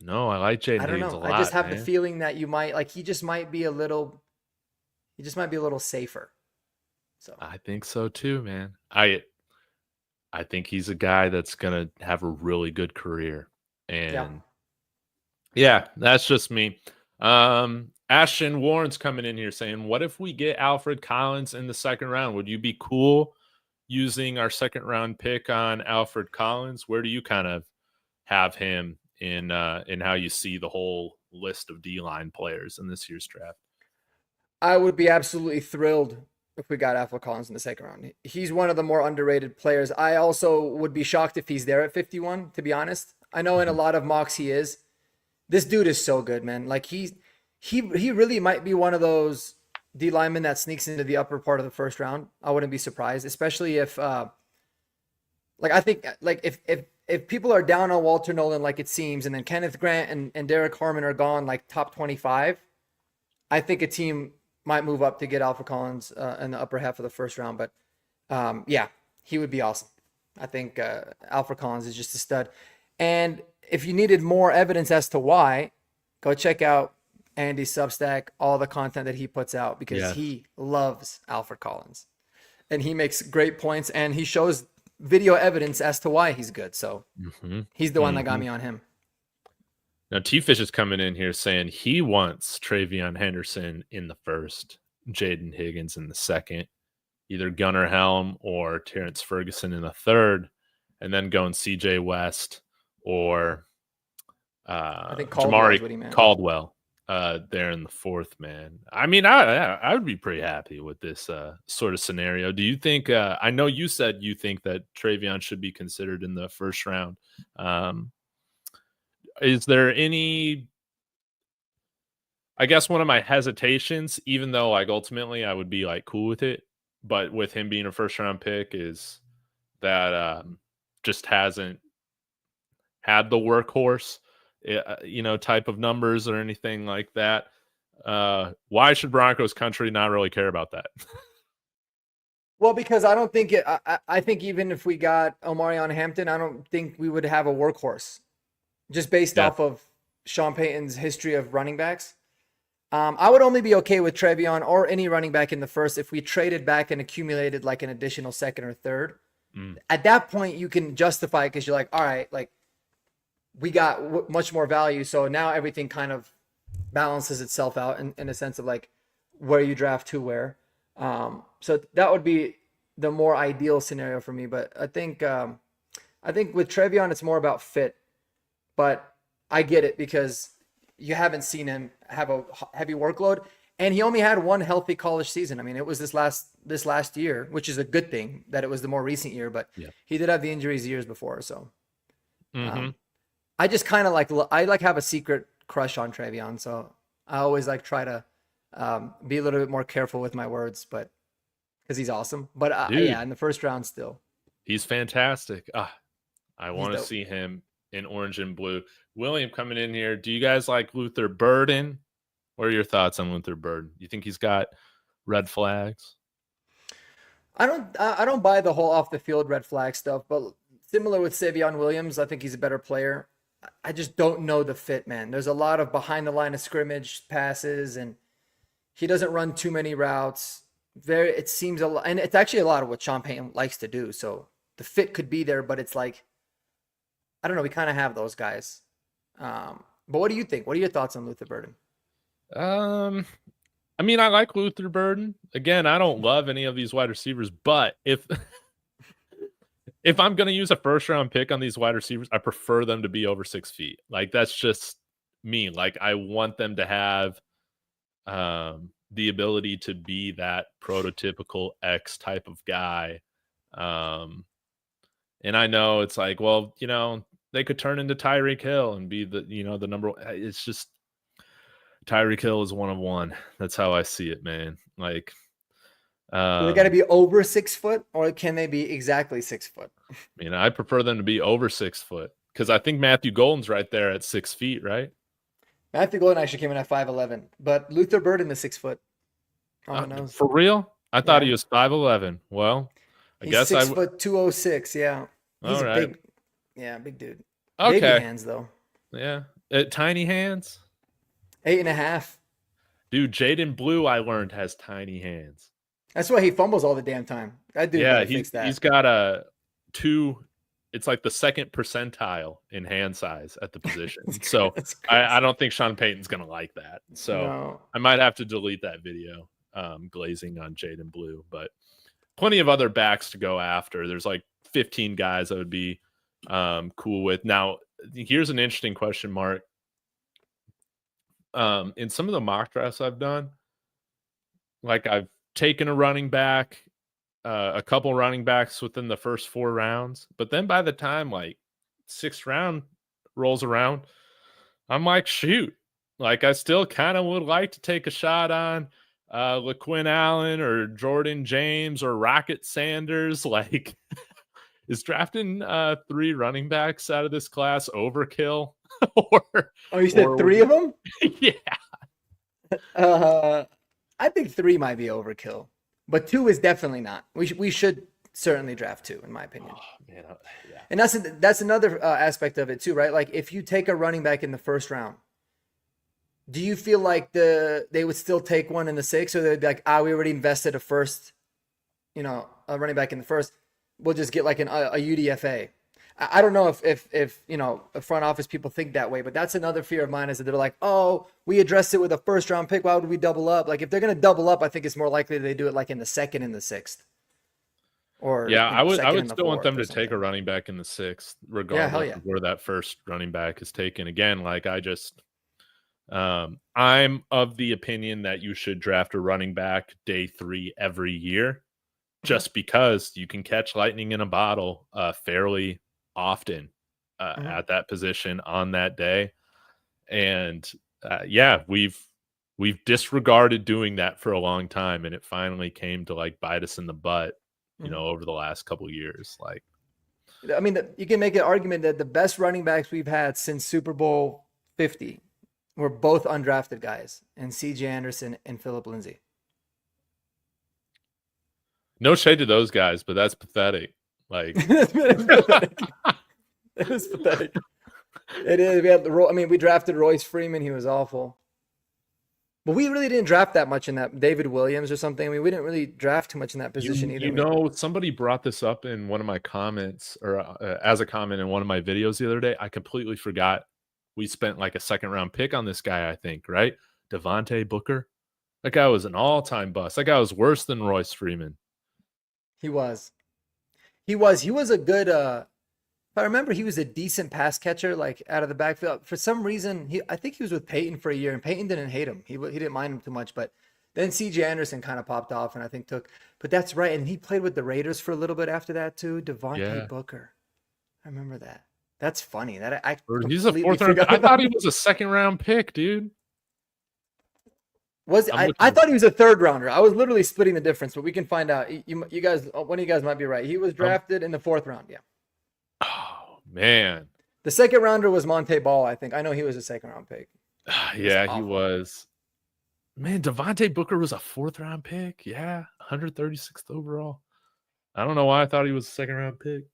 No, I like I Jayden don't Higgins a know. I just lot, have the man. feeling that you might like. He just might be a little safer. So I think so too, man. I think he's a guy that's gonna have a really good career. yeah. And yeah, that's just me. Ashton Warren's coming in here saying, what if we get Alfred Collins in the second round? Would you be cool using our second round pick on Alfred Collins? Where do you kind of have him in how you see the whole list of D-line players in this year's draft? I would be absolutely thrilled if we got Alfred Collins in the second round. He's one of the more underrated players. I also would be shocked if he's there at 51, to be honest. I know in a lot of mocks he is. This dude is so good, man. Like he really might be one of those D linemen that sneaks into the upper part of the first round. I wouldn't be surprised, especially if I think like if people are down on Walter Nolen like it seems, and then Kenneth Grant and Derrick Harmon are gone like top 25, I think a team might move up to get Alfred Collins in the upper half of the first round. But Yeah, he would be awesome. I think Alfred Collins is just a stud. And if you needed more evidence as to why, go check out Andy's Substack, all the content that he puts out, because Yes. he loves Alfred Collins. And he makes great points, and he shows video evidence as to why he's good. So he's the one that got me on him. Now, T-Fish is coming in here saying he wants TreVeyon Henderson in the first, Jayden Higgins in the second, either Gunnar Helm or Terrence Ferguson in the third, and then going CJ West or I think Caldwell is what he meant. Caldwell there in the fourth, man. I mean, I would be pretty happy with this sort of scenario. Do you think I know you said you think that TreVeyon should be considered in the first round. Is there any, I guess one of my hesitations, even though like ultimately I would be like cool with it, but with him being a first round pick, is that just hasn't had the workhorse, type of numbers or anything like that. Why should Broncos country not really care about that? Well, because I don't think I think even if we got Omarion Hampton, I don't think we would have a workhorse, just based off of Sean Payton's history of running backs. I would only be okay with TreVeyon or any running back in the first if we traded back and accumulated like an additional second or third. At that point, you can justify it because you're like, all right, like we got much more value. So now everything kind of balances itself out in a sense of like where you draft to where. So that would be the more ideal scenario for me. But I think with TreVeyon, it's more about fit. But I get it because you haven't seen him have a heavy workload, and he only had one healthy college season. I mean, it was this last year, which is a good thing that it was the more recent year, but he did have the injuries years before. So I just kind of I have a secret crush on TreVeyon. So I always like try to be a little bit more careful with my words, but because he's awesome. But yeah, in the first round still. He's fantastic. I want to see him in orange and blue. William coming in here. Do you guys like Luther Burden? What are your thoughts on Luther Burden? You think he's got red flags? I don't buy the whole off the field red flag stuff, but similar with Savion Williams, I think he's a better player. I just don't know the fit, man. There's a lot of behind the line of scrimmage passes, and he doesn't run too many routes. It seems a lot, and it's actually a lot of what Sean Payton likes to do. So the fit could be there, but it's like, I don't know. We kind of have those guys. But what do you think? What are your thoughts on Luther Burden? I mean, I like Luther Burden. Again, I don't love any of these wide receivers, but if I'm going to use a first round pick on these wide receivers, I prefer them to be over 6 feet. Like, that's just me. Like, I want them to have the ability to be that prototypical X type of guy. And I know it's like, well, they could turn into Tyreek Hill and be the number one. It's just Tyreek Hill is one of one. That's how I see it, man. Like, do they got to be over 6 foot, or can they be exactly 6 foot? I prefer them to be over 6 foot because I think Matthew Golden's right there at 6 feet, right? Matthew Golden actually came in at 5'11", but Luther Burden is 6 foot. For real? I thought he was 5'11". Well, He's 6 foot 206. Yeah, he's big. Yeah, big dude. Okay. Baby hands though. Yeah, tiny hands. 8.5. Dude, Jaden Blue, I learned, has tiny hands. That's why he fumbles all the damn time. That dude fix that. He's got a 2. It's like the second percentile in hand size at the position. So I don't think Sean Payton's gonna like that. So I might have to delete that video. Glazing on Jaden Blue, but plenty of other backs to go after. There's like 15 guys I would be cool with. Now, here's an interesting question, Marc. In some of the mock drafts I've done, like I've taken a running back, a couple running backs within the first 4 rounds, but then by the time like 6th round rolls around, I'm like, shoot, like I still kind of would like to take a shot on LaQuinn Allen or Jordan James or Rocket Sanders. Like, is drafting 3 running backs out of this class overkill? You said 3 of them? Yeah. I think 3 might be overkill, but 2 is definitely not. We should certainly draft 2, in my opinion. Oh, man, yeah. And that's another aspect of it too, right? Like if you take a running back in the first round, do you feel like they would still take one in the 6th, or they'd be like, we already invested a first, a running back in the first, we'll just get like a UDFA. I don't know if front office people think that way, but that's another fear of mine, is that they're like, oh, we addressed it with a first round pick, why would we double up? Like if they're gonna double up, I think it's more likely they do it like in the 2nd and the 6th. Or yeah, I would still want them to something. take a running back in the 6th, regardless of where that first running back is taken. Again, like I'm of the opinion that you should draft a running back day 3 every year, just because you can catch lightning in a bottle fairly often at that position on that day. And we've disregarded doing that for a long time, and it finally came to like bite us in the butt, over the last couple of years. Like, I mean, you can make an argument that the best running backs we've had since Super Bowl 50 were both undrafted guys, and C.J. Anderson and Phillip Lindsay. No shade to those guys, but that's pathetic. Like, It was pathetic. It is. We drafted Royce Freeman. He was awful. But we really didn't draft that much in that. David Williams or something. I mean, we didn't really draft too much in that position either. Somebody brought this up in one of my comments, or as a comment in one of my videos the other day. I completely forgot we spent like a 2nd round pick on this guy, I think, right? Devontae Booker. That guy was an all-time bust. That guy was worse than Royce Freeman. He was a good, if I remember, he was a decent pass catcher, like out of the backfield. For some reason, I think he was with Peyton for a year, and Peyton didn't hate him. He didn't mind him too much, but then C.J. Anderson kind of popped off, and I think but that's right. And he played with the Raiders for a little bit after that too. Devontae Booker. I remember that. That's funny. He's a 4th round. I thought he was a 2nd round pick, dude. I thought he was a 3rd rounder. I was literally splitting the difference, but we can find out. You guys, one of you guys might be right. He was drafted in the 4th round. Yeah. Oh man. The 2nd rounder was Monte Ball, I think. I know he was a 2nd round pick. He was. Man, Devontae Booker was a 4th round pick. Yeah, 136th overall. I don't know why I thought he was a 2nd round pick.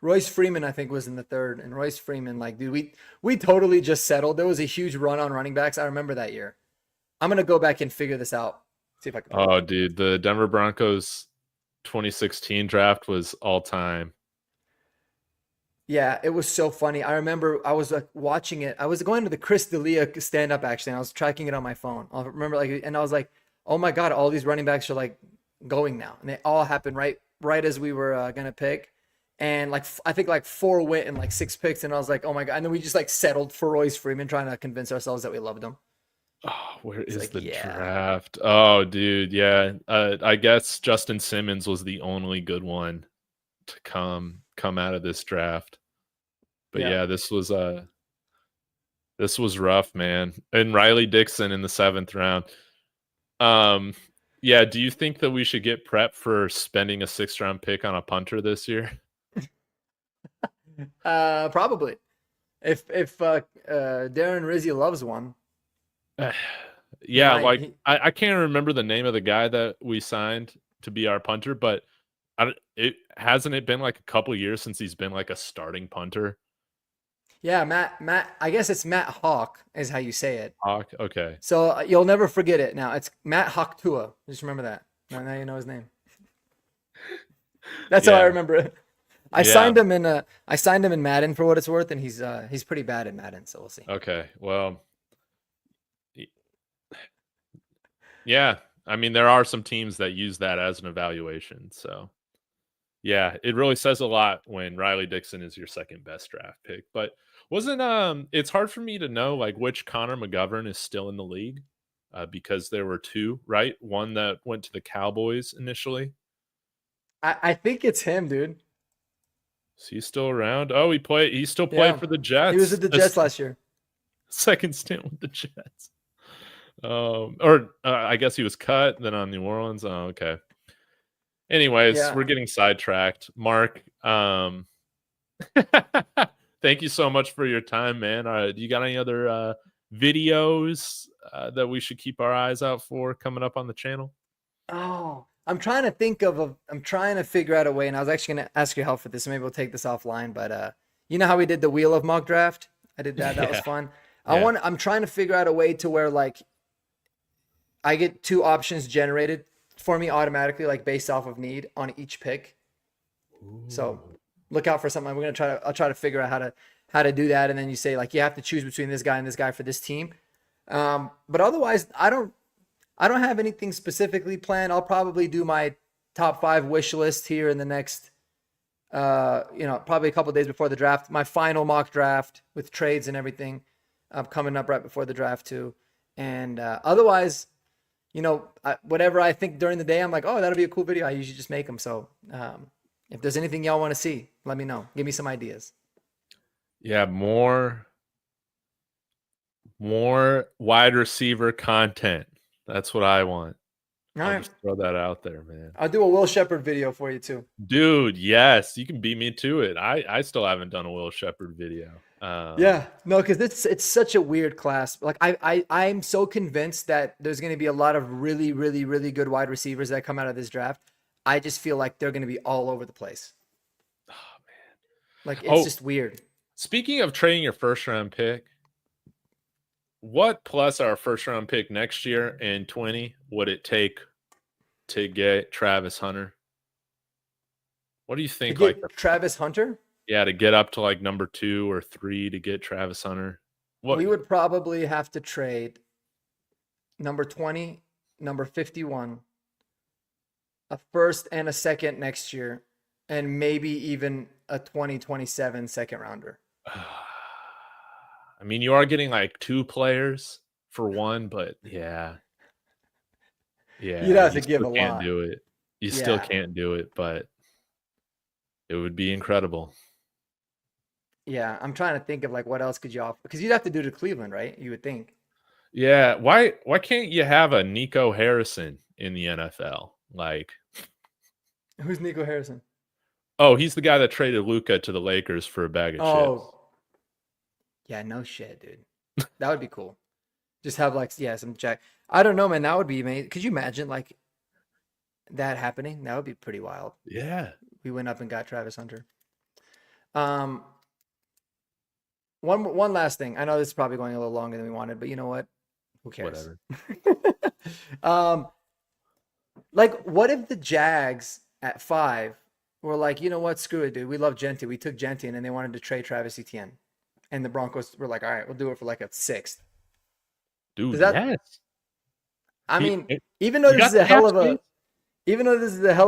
Royce Freeman, I think, was in the 3rd, and Royce Freeman, like, dude, we totally just settled. There was a huge run on running backs. I remember that year. I'm gonna go back and figure this out. See if I can. Oh, dude, the Denver Broncos 2016 draft was all time. Yeah, it was so funny. I remember I was like watching it. I was going to the Chris D'Elia stand up actually, and I was tracking it on my phone. I remember and I was like, oh my god, all these running backs are like going now, and they all happened right as we were gonna pick. And like I think like 4 went and like 6 picks, and I was like, oh my god. And then we just like settled for Royce Freeman, trying to convince ourselves that we loved him. Oh, where is the draft? Oh, dude, yeah. I guess Justin Simmons was the only good one to come out of this draft. But yeah, this was rough, man. And Riley Dixon in the 7th round. Yeah, do you think that we should get prepped for spending a 6th round pick on a punter this year? Probably. If Darren Rizzi loves one. Yeah, I can't remember the name of the guy that we signed to be our punter, but hasn't it been like a couple years since he's been like a starting punter? Yeah, Matt. I guess it's Matt Hawk is how you say it. Hawk, okay. So you'll never forget it. Now it's Matt Hawk-Tua. Just remember that. Now you know his name. That's how I remember it. I signed him in Madden for what it's worth, and he's pretty bad at Madden. So we'll see. Okay, well. Yeah, I mean, there are some teams that use that as an evaluation. So, yeah, it really says a lot when Riley Dixon is your 2nd best draft pick. But it's hard for me to know like which Connor McGovern is still in the league because there were 2, right? One that went to the Cowboys initially. I think it's him, dude. Is he still around? Oh, he still played for the Jets. He was at the Jets last year. 2nd stint with the Jets. I guess he was cut then on New Orleans. Oh, okay. Anyways, we're getting sidetracked. Marc, thank you so much for your time, man. Do you got any other videos that we should keep our eyes out for coming up on the channel? Oh, I'm trying to I'm trying to figure out a way, and I was actually going to ask your help for this. So maybe we'll take this offline. But you know how we did the wheel of mock draft? I did that. That was Yeah. fun. Yeah. I'm trying to figure out a way to where like I get 2 options generated for me automatically, like based off of need on each pick. So look out for something. I'll try to figure out how to do that. And then you say like, you have to choose between this guy and this guy for this team. But otherwise I don't have anything specifically planned. I'll probably do my top 5 wish list here in the next, probably a couple of days before the draft. My final mock draft with trades and everything coming up right before the draft too. And otherwise, whatever I think during the day, I'm like, oh, that'll be a cool video. I usually just make them. So if there's anything y'all want to see, let me know. Give me some ideas. Yeah, more wide receiver content. That's what I want. All I'll right. just throw that out there, man. I'll do a Will Shepherd video for you too. Dude, yes, you can beat me to it. I still haven't done a Will Shepherd video. Yeah, no, because it's such a weird class. Like I'm so convinced that there's going to be a lot of really, really, really good wide receivers that come out of this draft. I just feel like they're going to be all over the place. Oh man, like it's just weird. Speaking of trading your first round pick, what plus our first round pick next year in 20 would it take to get Travis Hunter? What do you think? To get Travis Hunter? Yeah, to get up to like number 2 or 3 to get Travis Hunter. We would probably have to trade number 20, number 51, a first and a second next year, and maybe even a 2027 second rounder. I mean, you are getting like 2 players for one, but yeah. You'd have to give a lot. Can't do it. You still can't do it, but it would be incredible. Yeah, I'm trying to think of like what else could you offer, because you'd have to do to Cleveland, right? You would think. Yeah, why can't you have a Nico Harrison in the NFL? Like, who's Nico Harrison? Oh, he's the guy that traded Luka to the Lakers for a bag of chips. Yeah, no shit, dude. That would be cool. Just have like some jack. I don't know, man. That would be amazing. Could you imagine like that happening? That would be pretty wild. Yeah. We went up and got Travis Hunter. One last thing. I know this is probably going a little longer than we wanted, but you know what? Who cares? Whatever. Like, what if the Jags at 5 were like, you know what? Screw it, dude. We love Genti. We took Genti, and then they wanted to trade Travis Etienne, and the Broncos were like, all right, we'll do it for like a 6th. Dude, yes. I mean, even though this is a hell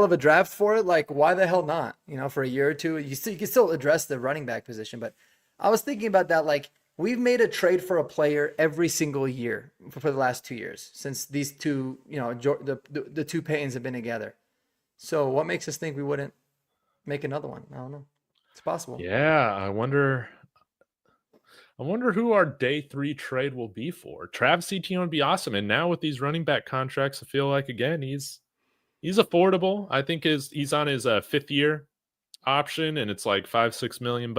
of a draft for it, like, why the hell not? For a year or two, you can still address the running back position, but. I was thinking about that. Like, we've made a trade for a player every single year for the last 2 years since these two, the two Paytons have been together. So what makes us think we wouldn't make another one? I don't know. It's possible. Yeah, I wonder who our day 3 trade will be for. Travis Etienne would be awesome. And now with these running back contracts, I feel like again he's affordable. I think he's on his 5th year option, and it's like $5-6 million.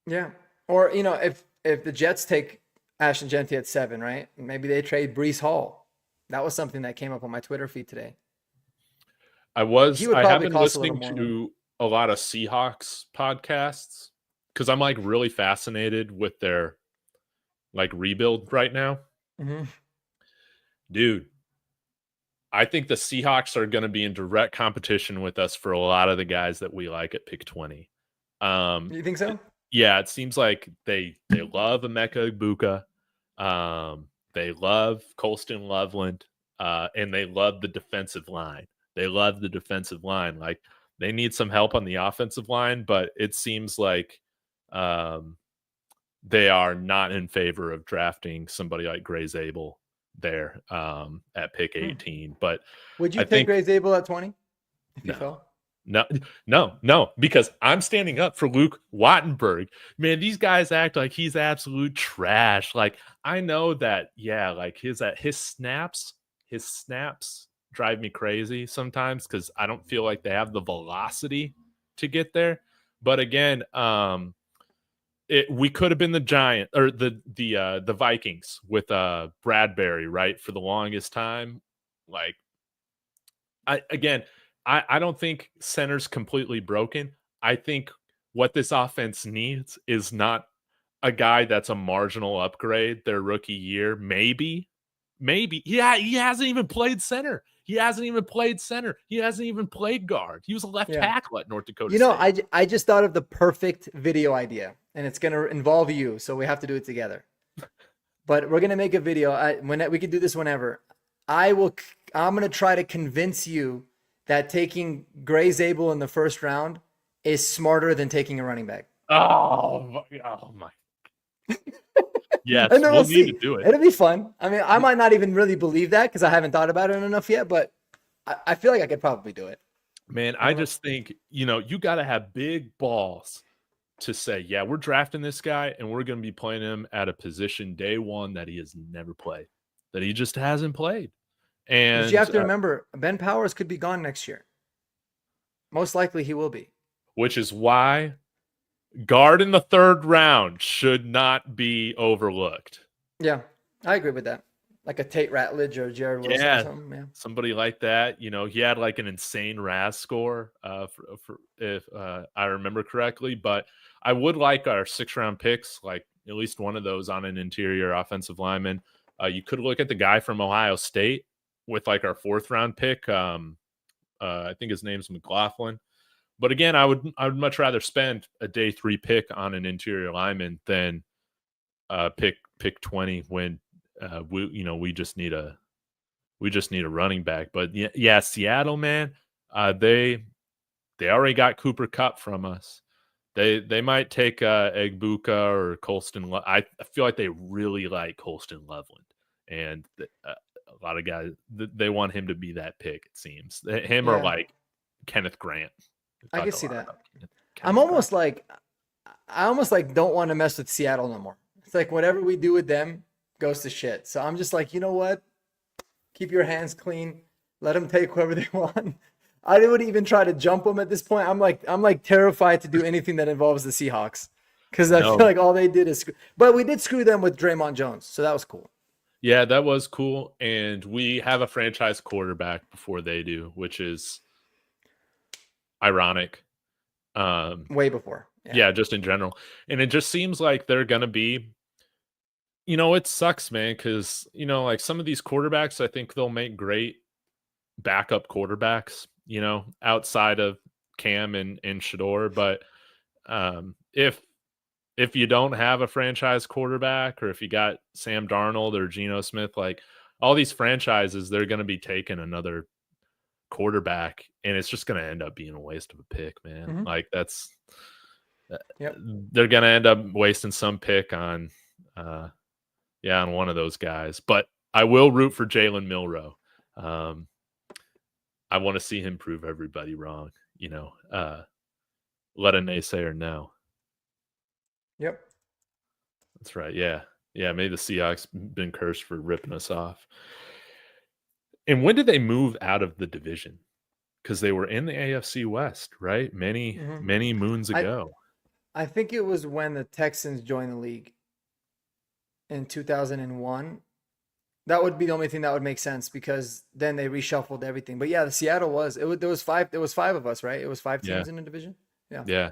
Yeah. Or, if the Jets take Ashton Genti at 7, right? Maybe they trade Breece Hall. That was something that came up on my Twitter feed today. I have been listening to a lot of Seahawks podcasts because I'm like really fascinated with their like rebuild right now. Mm-hmm. Dude, I think the Seahawks are going to be in direct competition with us for a lot of the guys that we like at pick 20. You think so? Yeah, it seems like they love Emeka Egbuka. They love Colston Loveland, and they love the defensive line. Like, they need some help on the offensive line, but it seems like they are not in favor of drafting somebody like Gray Zabel there at pick 18. But would you take Gray Zabel at 20 if you fell? No, because I'm standing up for Luke Wattenberg. Man, these guys act like he's absolute trash. Like, I know that, yeah, like his snaps drive me crazy sometimes because I don't feel like they have the velocity to get there. But again, we could have been the Giant or the Vikings with Bradbury, right, for the longest time. Like, I don't think center's completely broken. I think what this offense needs is not a guy that's a marginal upgrade their rookie year. Maybe. Yeah, he hasn't even played center. He hasn't even played guard. He was a left tackle at North Dakota State. I just thought of the perfect video idea, and it's going to involve you, so we have to do it together. But we're going to make a video. We can do this whenever. I'm going to try to convince you that taking Gray Zabel in the first round is smarter than taking a running back. Oh my. Yes, we'll need to do it. It'll be fun. I mean, I might not even really believe that because I haven't thought about it enough yet, but I feel like I could probably do it. Man, I just think, you got to have big balls to say, yeah, we're drafting this guy and we're going to be playing him at a position day one that he has never played, that he just hasn't played. And but you have to remember, Ben Powers could be gone next year. Most likely he will be. Which is why guard in the third round should not be overlooked. Yeah, I agree with that. Like a Tate Ratledge or Jared Wilson or something. Yeah, somebody like that. He had like an insane RAS score, if I remember correctly. But I would like our 6th-round picks, like at least one of those on an interior offensive lineman. You could look at the guy from Ohio State with like our 4th-round pick. I think his name's McLaughlin. But again, I would much rather spend a day 3 pick on an interior lineman than pick 20 when we just need a running back. But yeah, Seattle, man, they already got Cooper Kupp from us. They might take Egbuka or Colston. I feel like they really like Colston Loveland, and a lot of guys they want him to be that pick. It seems him or like Kenneth Grant. I can see that. I almost like don't want to mess with Seattle no more. It's like whatever we do with them goes to shit. So I'm just like, you know what? Keep your hands clean. Let them take whoever they want. I wouldn't even try to jump them at this point. I'm like terrified to do anything that involves the Seahawks because I feel like all they did is. But we did screw them with Draymond Jones, so that was cool. Yeah, that was cool, and we have a franchise quarterback before they do, which is ironic. Way before. Yeah, just in general. And it just seems like they're going to be, it sucks, man, because, like some of these quarterbacks, I think they'll make great backup quarterbacks, outside of Cam and Shador. But if you don't have a franchise quarterback, or if you got Sam Darnold or Geno Smith, like all these franchises, they're going to be taking another quarterback, and it's just going to end up being a waste of a pick, man. Mm-hmm. Like they're going to end up wasting some pick on on one of those guys. But I will root for Jalen Milroe. I want to see him prove everybody wrong, let a naysayer know. Yep, that's right. Yeah, maybe the Seahawks been cursed for ripping us off. And when did they move out of the division? Because they were in the AFC West, right? Many moons ago. I think it was when the Texans joined the league in 2001. That would be the only thing that would make sense because then they reshuffled everything. But yeah, the Seattle there was 5 of us, right? It was 5 teams in the division. Yeah.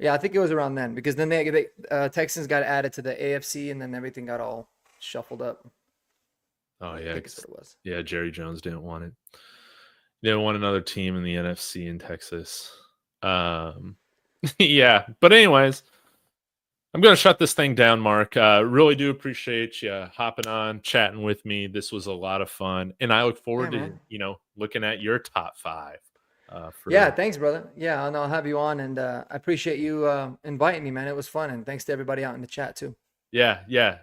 Yeah, I think it was around then because then they Texans got added to the AFC and then everything got all shuffled up. Oh yeah, I think that's what it was. Yeah, Jerry Jones didn't want it. They didn't want another team in the NFC in Texas. Yeah, but anyways, I'm going to shut this thing down, Mark. Really do appreciate you hopping on, chatting with me. This was a lot of fun, and I look forward to looking at your top 5. Thanks, brother. Yeah, I'll have you on, and I appreciate you inviting me, man. It was fun, and thanks to everybody out in the chat too. Yeah,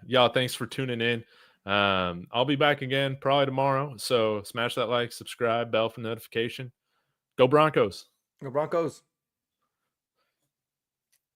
y'all. Thanks for tuning in. I'll be back again probably tomorrow. So smash that like, subscribe, bell for notification. Go Broncos. Go Broncos.